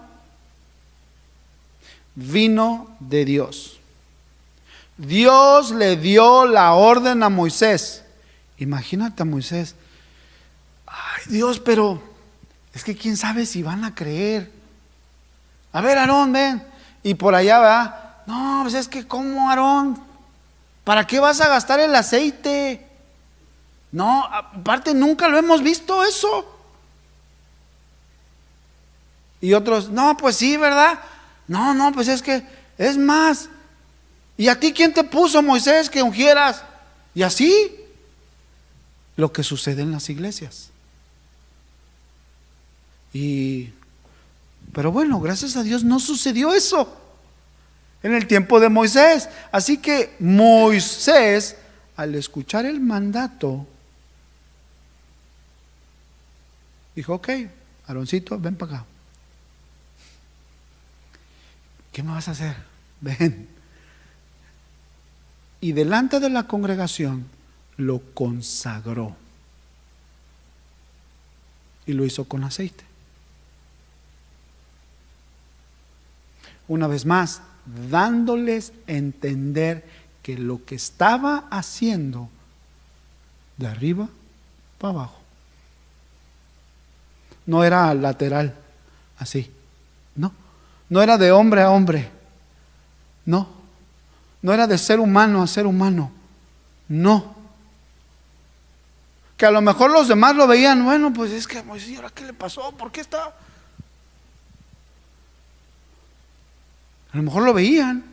vino de Dios. Dios le dio la orden a Moisés. Imagínate a Moisés. Ay, Dios, pero es que quién sabe si van a creer. A ver, Aarón, ven. Y por allá va. No, pues es que ¿cómo, Aarón? ¿Para qué vas a gastar el aceite? No, aparte nunca lo hemos visto eso. Y otros, no, pues sí, ¿verdad? No, pues es que, es más. ¿Y a ti quién te puso, Moisés, que ungieras? Y así, lo que sucede en las iglesias. Pero bueno, gracias a Dios no sucedió eso en el tiempo de Moisés. Así que Moisés, al escuchar el mandato, dijo, ok, Aaroncito, ven para acá. ¿Qué me vas a hacer? Ven. Y delante de la congregación lo consagró. Y lo hizo con aceite. Una vez más, dándoles a entender que lo que estaba haciendo de arriba para abajo no era lateral, así, no era de hombre a hombre, no era de ser humano a ser humano, no. Que a lo mejor los demás lo veían, bueno, pues es que, pues, ¿y ahora qué le pasó? ¿Por qué está? A lo mejor lo veían.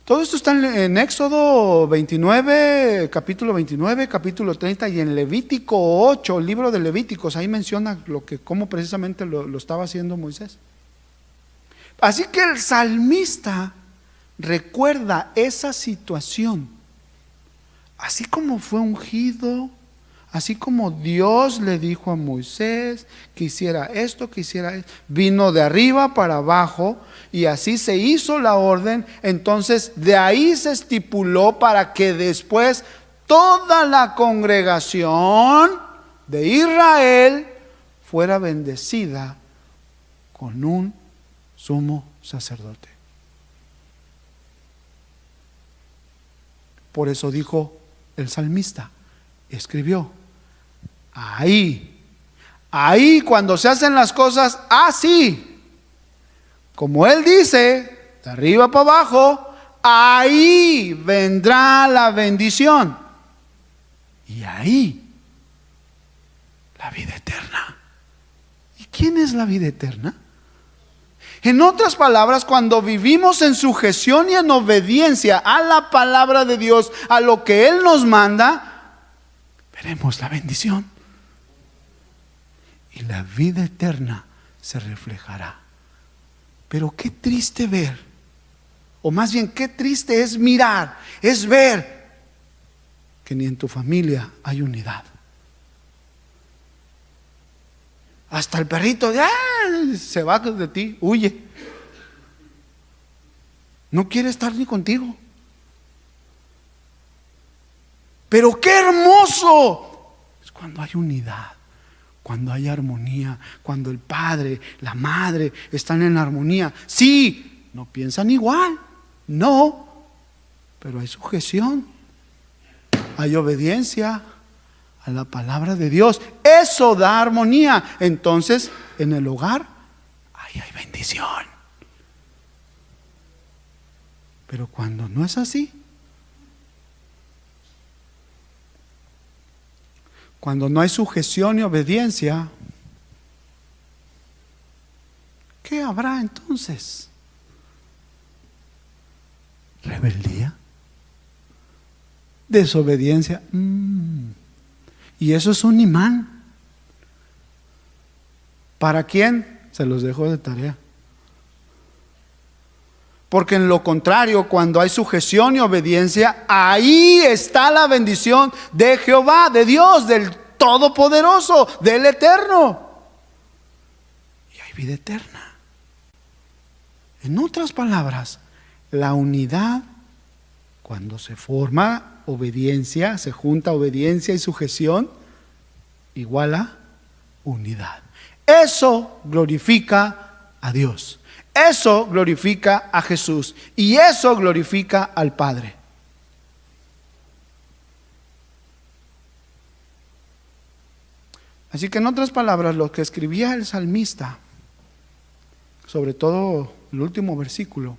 Todo esto está en Éxodo 29, capítulo 29, capítulo 30 y en Levítico 8, el libro de Levíticos, ahí menciona cómo precisamente lo estaba haciendo Moisés. Así que el salmista recuerda esa situación, así como fue ungido, así como Dios le dijo a Moisés que hiciera esto, vino de arriba para abajo y así se hizo la orden. Entonces de ahí se estipuló para que después toda la congregación de Israel fuera bendecida con un sumo sacerdote. Por eso dijo el salmista, escribió, ahí cuando se hacen las cosas así, como él dice, de arriba para abajo, ahí vendrá la bendición. Y ahí, la vida eterna. ¿Y quién es la vida eterna? En otras palabras, cuando vivimos en sujeción y en obediencia a la palabra de Dios, a lo que Él nos manda, veremos la bendición. Y la vida eterna se reflejará. Pero qué triste ver, o más bien qué triste es mirar, es ver que ni en tu familia hay unidad. Hasta el perrito se va de ti, huye. No quiere estar ni contigo. Pero qué hermoso es cuando hay unidad, cuando hay armonía, cuando el padre, la madre están en armonía. Sí, no piensan igual, no, pero hay sujeción, hay obediencia a la palabra de Dios. Eso da armonía. Entonces, en el hogar, ahí hay bendición. Pero cuando no es así, cuando no hay sujeción y obediencia, ¿qué habrá entonces? Rebeldía, desobediencia. Y eso es un imán. ¿Para quién? Se los dejo de tarea. Porque en lo contrario, cuando hay sujeción y obediencia, ahí está la bendición de Jehová, de Dios, del Todopoderoso, del Eterno. Y hay vida eterna. En otras palabras, la unidad, cuando se forma obediencia, se junta obediencia y sujeción, igual a unidad. Eso glorifica a Dios. Eso glorifica a Jesús. Y eso glorifica al Padre. Así que en otras palabras, lo que escribía el salmista, sobre todo el último versículo,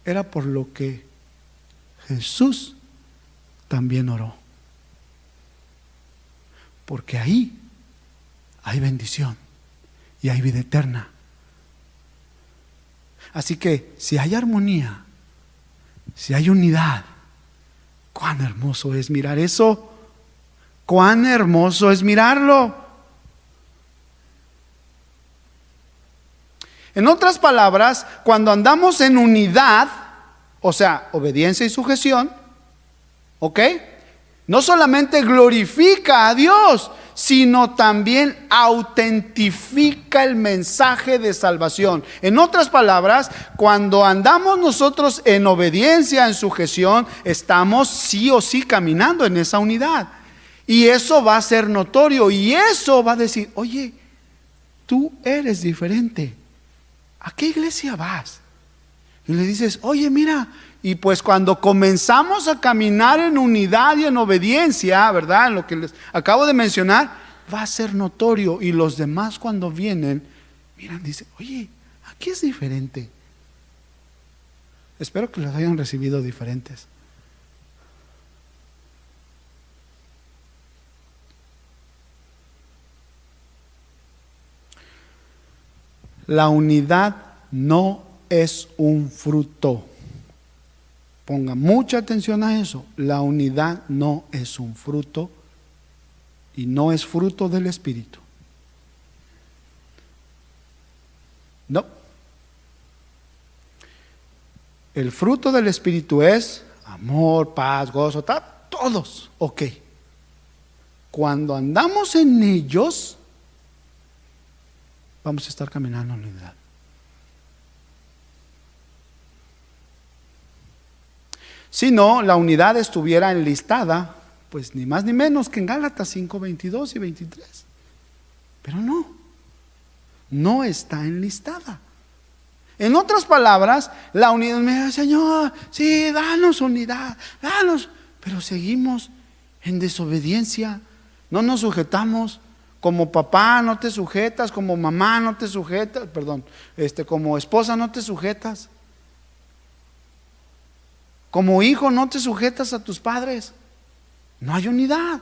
era por lo que Jesús también oró. Porque ahí hay bendición y hay vida eterna. Así que si hay armonía, si hay unidad, cuán hermoso es mirar eso, cuán hermoso es mirarlo. En otras palabras, cuando andamos en unidad, o sea, obediencia y sujeción, ¿ok? No solamente glorifica a Dios, sino también autentifica el mensaje de salvación. En otras palabras, cuando andamos nosotros en obediencia, en sujeción, estamos sí o sí caminando en esa unidad. Y eso va a ser notorio, y eso va a decir, oye, tú eres diferente. ¿A qué iglesia vas? Y le dices, oye, mira. Y pues cuando comenzamos a caminar en unidad y en obediencia, ¿verdad? En lo que les acabo de mencionar, va a ser notorio. Y los demás cuando vienen, miran, dicen, oye, aquí es diferente. Espero que los hayan recibido diferentes. La unidad no es un fruto. Ponga mucha atención a eso. La unidad no es un fruto y no es fruto del Espíritu. No. El fruto del Espíritu es amor, paz, gozo, tal, todos. Ok. Cuando andamos en ellos, vamos a estar caminando en unidad. Si no, la unidad estuviera enlistada, pues ni más ni menos que en Gálatas 5, 22 y 23. Pero no está enlistada. En otras palabras, la unidad, me dice, Señor, sí, danos unidad, danos. Pero seguimos en desobediencia, no nos sujetamos. Como papá no te sujetas, como mamá no te sujetas, perdón, como esposa no te sujetas. Como hijo no te sujetas a tus padres. No hay unidad.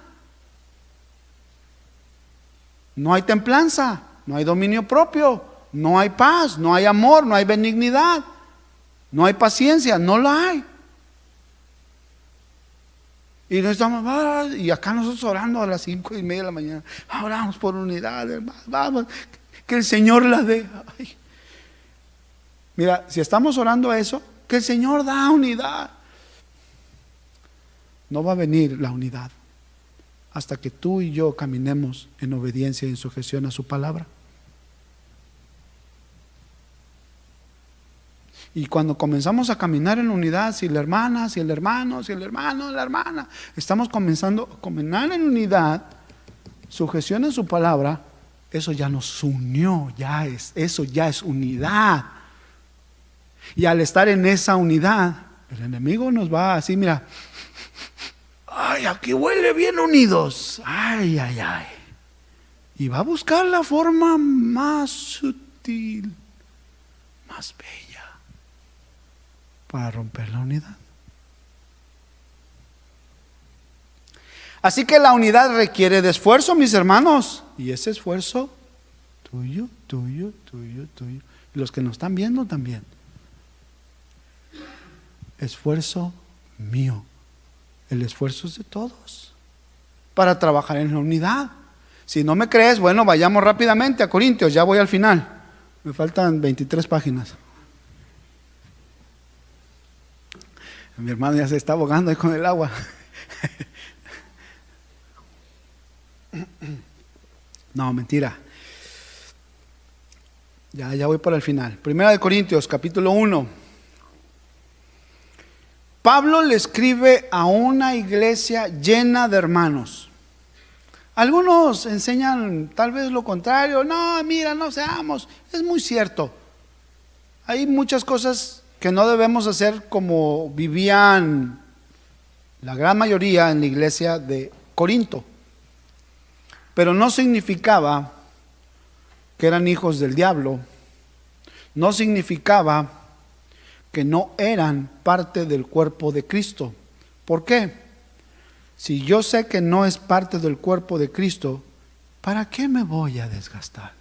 No hay templanza, no hay dominio propio, no hay paz, no hay amor, no hay benignidad, no hay paciencia, no la hay. Y no estamos, y acá nosotros orando a las 5:30 de la mañana, oramos por unidad, hermano, vamos, que el Señor la dé. Ay. Mira, si estamos orando a eso, que el Señor da unidad. No va a venir la unidad hasta que tú y yo caminemos en obediencia y en sujeción a su palabra. Y cuando comenzamos a caminar en unidad, si la hermana, si el hermano, si el hermano, la hermana, estamos comenzando a caminar en unidad, sujeción en su palabra, eso ya nos unió, eso ya es unidad. Y al estar en esa unidad, el enemigo nos va así, mira, ay, aquí huele bien unidos, ay, ay, ay. Y va a buscar la forma más sutil, más bella, para romper la unidad. Así que la unidad requiere de esfuerzo, mis hermanos. Y ese esfuerzo, tuyo, tuyo, tuyo, tuyo. Y los que nos están viendo también. Esfuerzo mío. El esfuerzo es de todos. Para trabajar en la unidad. Si no me crees, bueno, vayamos rápidamente a Corintios. Ya voy al final. Me faltan 23 páginas. Mi hermano ya se está ahogando ahí con el agua. No, mentira. Ya voy para el final. Primera de Corintios, capítulo 1. Pablo le escribe a una iglesia llena de hermanos. Algunos enseñan tal vez lo contrario. No, mira, no seamos. Es muy cierto. Hay muchas cosas que no debemos hacer como vivían la gran mayoría en la iglesia de Corinto. Pero no significaba que eran hijos del diablo. No significaba que no eran parte del cuerpo de Cristo. ¿Por qué? Si yo sé que no es parte del cuerpo de Cristo, ¿para qué me voy a desgastar?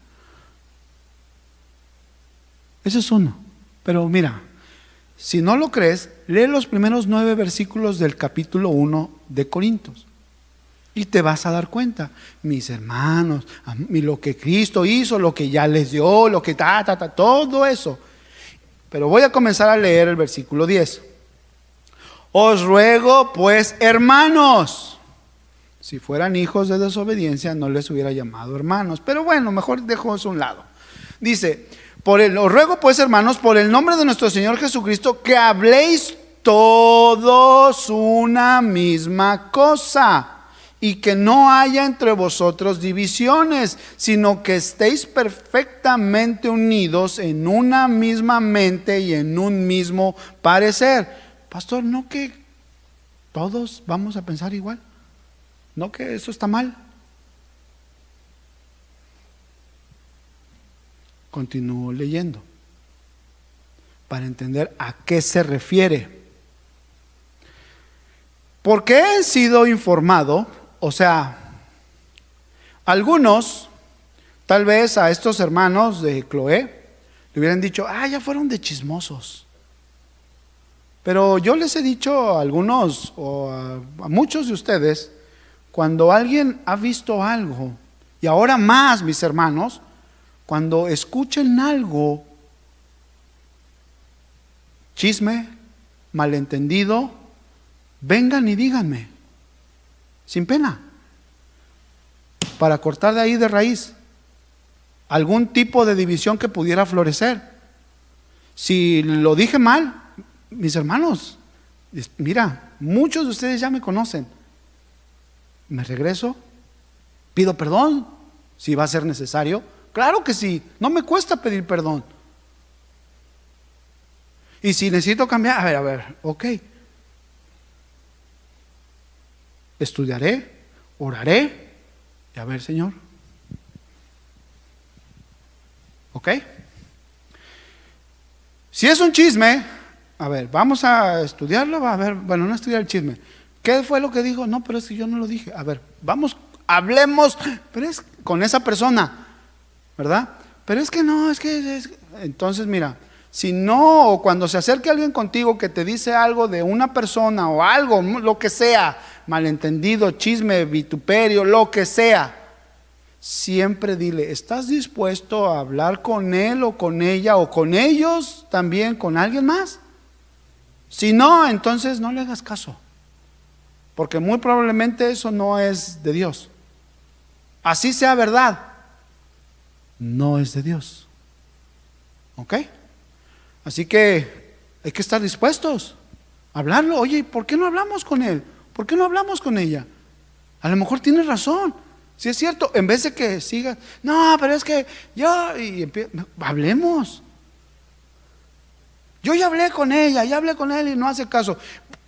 Ese es uno. Pero mira, si no lo crees, lee los primeros 9 versículos del capítulo 1 de Corintios. Y te vas a dar cuenta, mis hermanos, lo que Cristo hizo, lo que ya les dio, lo que todo eso. Pero voy a comenzar a leer el versículo 10. Os ruego pues, hermanos, si fueran hijos de desobediencia no les hubiera llamado hermanos, pero bueno, mejor dejo eso a un lado. Dice, os ruego pues, hermanos, por el nombre de nuestro Señor Jesucristo, que habléis todos una misma cosa, y que no haya entre vosotros divisiones, sino que estéis perfectamente unidos en una misma mente y en un mismo parecer. Pastor, ¿no que todos vamos a pensar igual? ¿No que eso está mal? Continúo leyendo para entender a qué se refiere. Porque he sido informado, o sea, algunos, tal vez a estos hermanos de Cloé, le hubieran dicho, ya fueron de chismosos. Pero yo les he dicho a algunos, o a muchos de ustedes, cuando alguien ha visto algo, y ahora más, mis hermanos, cuando escuchen algo, chisme, malentendido, vengan y díganme, sin pena, para cortar de ahí de raíz algún tipo de división que pudiera florecer. Si lo dije mal, mis hermanos, mira, muchos de ustedes ya me conocen. Me regreso, pido perdón, si va a ser necesario. Claro que sí, no me cuesta pedir perdón. Y si necesito cambiar, a ver, ok. Estudiaré, oraré, y a ver, Señor. ¿Ok? Si es un chisme, a ver, vamos a estudiarlo, a ver, bueno, no estudiar el chisme. ¿Qué fue lo que dijo? No, pero es que yo no lo dije. A ver, vamos, hablemos, pero es con esa persona, ¿verdad? Pero es que no, entonces mira, si no, o cuando se acerque alguien contigo que te dice algo de una persona o algo, lo que sea, malentendido, chisme, vituperio, lo que sea, siempre dile, ¿estás dispuesto a hablar con él o con ella o con ellos también, con alguien más? Si no, entonces no le hagas caso, porque muy probablemente eso no es de Dios. Así sea verdad, no es de Dios. ¿Ok? Así que Hay que estar dispuestos a hablarlo. Oye, ¿por qué no hablamos con él? ¿Por qué no hablamos con ella? A lo mejor tienes razón. Si es cierto, en vez de que sigas, no, pero es que yo, hablemos. Yo ya hablé con ella, ya hablé con él y no hace caso.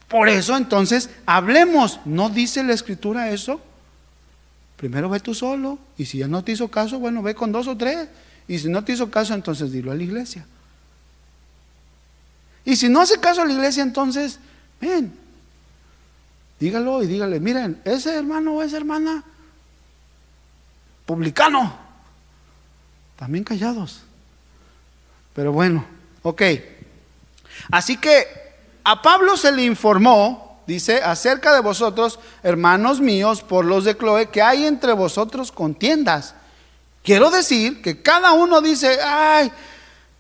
Por eso entonces hablemos. ¿No dice la Escritura eso? Primero ve tú solo, y si ya no te hizo caso, bueno, ve con 2 o 3. Y si no te hizo caso, entonces dilo a la iglesia. Y si no hace caso a la iglesia, entonces, ven, dígalo y dígale, miren, ese hermano o esa hermana, publicano, también callados. Pero bueno, ok. Así que a Pablo se le informó, dice, acerca de vosotros, hermanos míos, por los de Cloé, que hay entre vosotros contiendas. Quiero decir que cada uno dice, ay,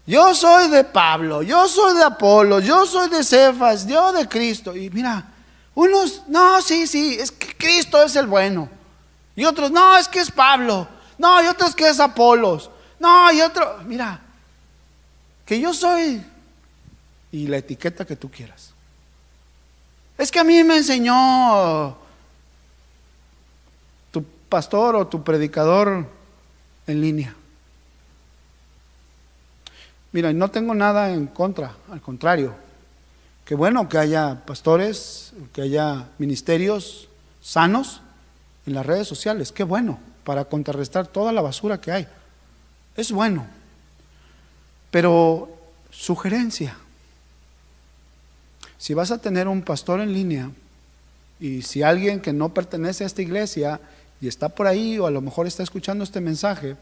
yo soy de Pablo, yo soy de Apolo, yo soy de Cefas, yo de Cristo. Y mira, unos, no, sí, es que Cristo es el bueno. Y otros, no, es que es Pablo. No, y otros que es Apolos. No, y otro, mira, que yo soy, y la etiqueta que tú quieras. Es que a mí me enseñó tu pastor o tu predicador en línea. Mira, no tengo nada en contra, al contrario. Qué bueno que haya pastores, que haya ministerios sanos en las redes sociales. Qué bueno, para contrarrestar toda la basura que hay. Es bueno. Pero, sugerencia. Si vas a tener un pastor en línea, y si alguien que no pertenece a esta iglesia y está por ahí, o a lo mejor está escuchando este mensaje,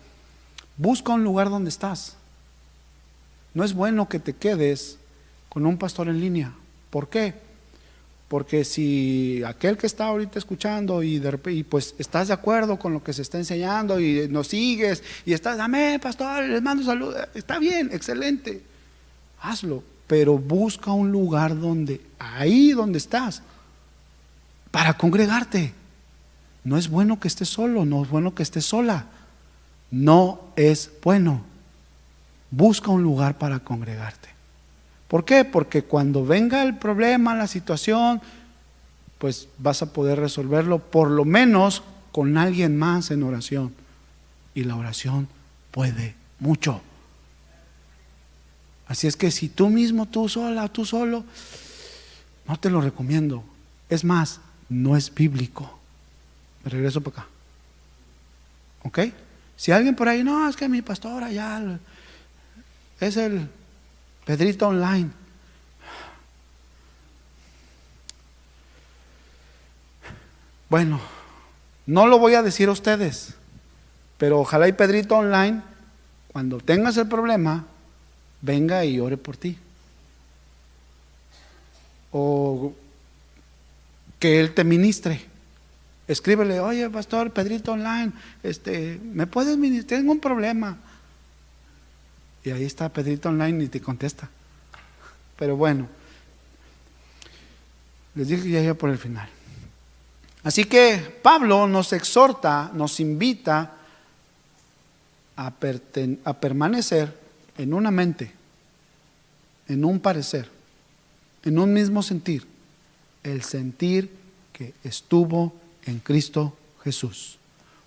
busca un lugar donde estás. No es bueno que te quedes con un pastor en línea. ¿Por qué? Porque si aquel que está ahorita escuchando y pues estás de acuerdo con lo que se está enseñando y nos sigues y estás, amén, pastor, les mando salud, está bien, excelente, hazlo, pero busca un lugar ahí donde estás, para congregarte. No es bueno que estés solo, no es bueno que estés sola, no es bueno. Busca un lugar para congregarte. ¿Por qué? Porque cuando venga el problema, la situación, pues vas a poder resolverlo por lo menos con alguien más en oración. Y la oración puede mucho. Así es que si tú mismo, tú sola, tú solo, no te lo recomiendo. Es más, no es bíblico. Me regreso para acá. ¿Ok? Si alguien por ahí, no, es que mi pastor allá es el Pedrito Online. Bueno, no lo voy a decir a ustedes, pero ojalá y Pedrito Online, cuando tengas el problema, venga y ore por ti. O que él te ministre. Escríbele, oye pastor, Pedrito Online, ¿me puedes ministrar? Tengo un problema. Y ahí está Pedrito Online y te contesta. Pero bueno, les dije que ya iba por el final. Así que Pablo nos exhorta, nos invita a permanecer en una mente, en un parecer, en un mismo sentir, el sentir que estuvo en Cristo Jesús.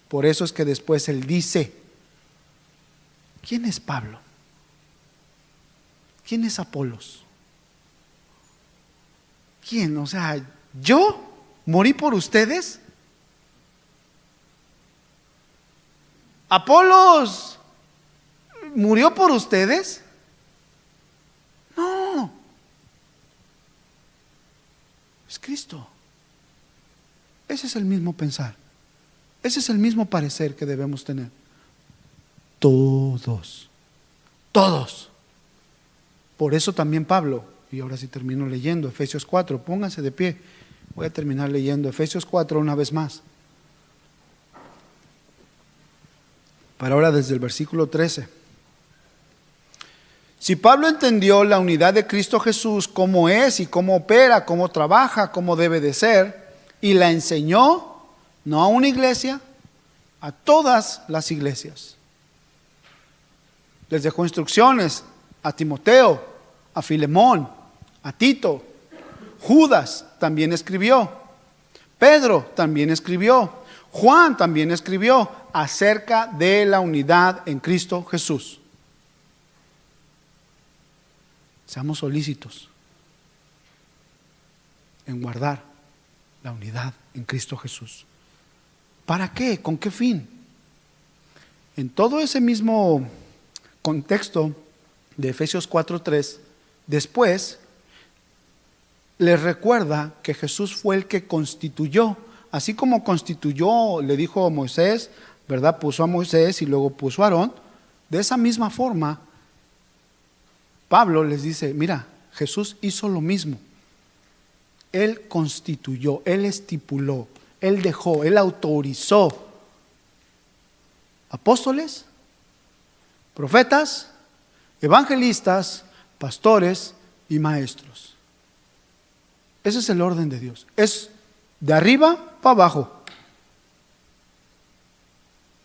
Por eso es que después él dice, ¿quién es Pablo? ¿Quién es Apolos? ¿Quién? O sea, ¿yo morí por ustedes? ¿Apolos murió por ustedes? No. Es Cristo. Ese es el mismo pensar. Ese es el mismo parecer que debemos tener. Todos. Por eso también Pablo, y ahora sí termino leyendo Efesios 4, pónganse de pie, voy a terminar leyendo Efesios 4 una vez más. Para ahora desde el versículo 13. Si Pablo entendió la unidad de Cristo Jesús, cómo es y cómo opera, cómo trabaja, cómo debe de ser, y la enseñó, no a una iglesia, a todas las iglesias. Les dejó instrucciones a Timoteo, a Filemón, a Tito. Judas también escribió. Pedro también escribió. Juan también escribió acerca de la unidad en Cristo Jesús. Seamos solícitos en guardar la unidad en Cristo Jesús. ¿Para qué? ¿Con qué fin? En todo ese mismo contexto de Efesios 4:3, después les recuerda que Jesús fue el que constituyó, así como constituyó, le dijo a Moisés, ¿verdad? Puso a Moisés y luego puso a Aarón. De esa misma forma, Pablo les dice, mira, Jesús hizo lo mismo. Él constituyó, Él estipuló, Él dejó, Él autorizó apóstoles, profetas, evangelistas, pastores y maestros. Ese es el orden de Dios. Es de arriba para abajo.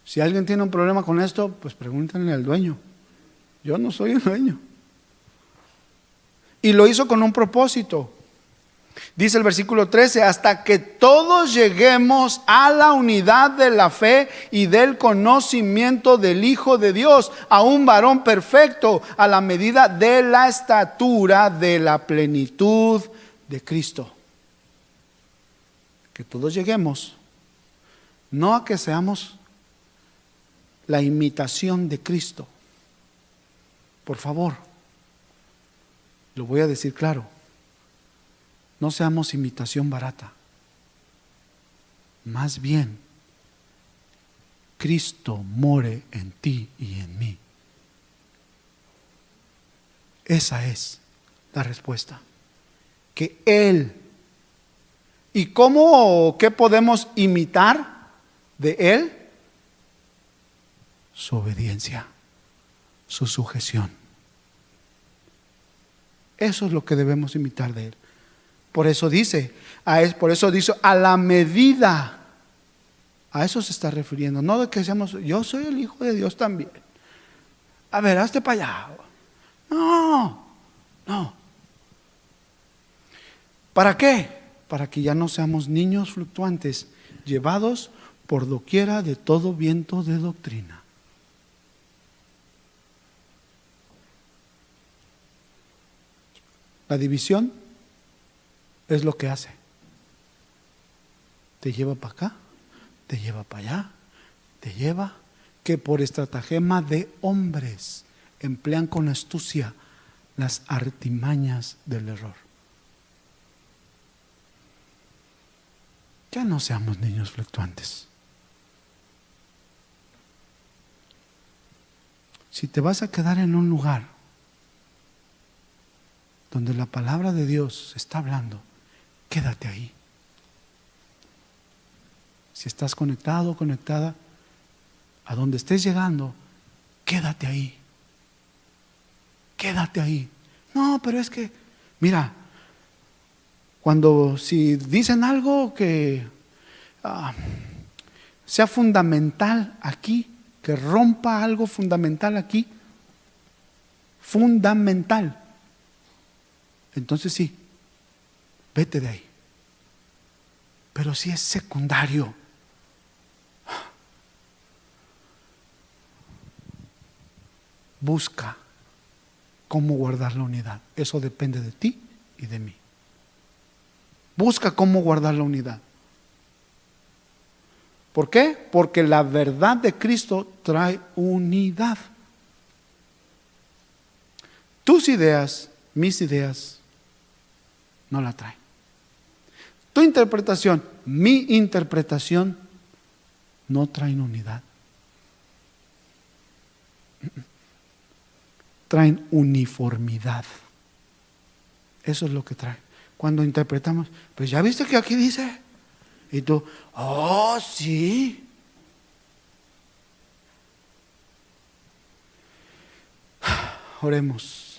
Si alguien tiene un problema con esto, pues pregúntenle al dueño. Yo no soy el dueño. Y lo hizo con un propósito. Dice el versículo 13, hasta que todos lleguemos a la unidad de la fe y del conocimiento del Hijo de Dios, a un varón perfecto, a la medida de la estatura de la plenitud de Cristo. Que todos lleguemos, no a que seamos la imitación de Cristo. Por favor, lo voy a decir claro. No seamos imitación barata. Más bien, Cristo more en ti y en mí. Esa es la respuesta. Que Él. ¿Y cómo, qué podemos imitar de Él? Su obediencia, su sujeción. Eso es lo que debemos imitar de Él. Por eso dice, a la medida, a eso se está refiriendo, no de que seamos, yo soy el Hijo de Dios también. A ver, hazte para allá. No. ¿Para qué? Para que ya no seamos niños fluctuantes, llevados por doquiera de todo viento de doctrina. La división es lo que hace. Te lleva para acá, te lleva para allá, te lleva que por estratagema de hombres emplean con astucia las artimañas del error. Ya no seamos niños fluctuantes. Si te vas a quedar en un lugar donde la palabra de Dios se está hablando, quédate ahí. Si estás conectado o conectada, a donde estés llegando, quédate ahí. Quédate ahí. No, pero es que, mira, si dicen algo que sea fundamental aquí, que rompa algo fundamental aquí, fundamental, entonces sí, vete de ahí. Pero si es secundario, busca cómo guardar la unidad. Eso depende de ti y de mí. Busca cómo guardar la unidad. ¿Por qué? Porque la verdad de Cristo trae unidad. Tus ideas, mis ideas, no la traen. Tu interpretación, mi interpretación, no traen unidad. Traen uniformidad. Eso es lo que trae. Cuando interpretamos, pues ya viste que aquí dice. Y tú, oh, sí. Oremos.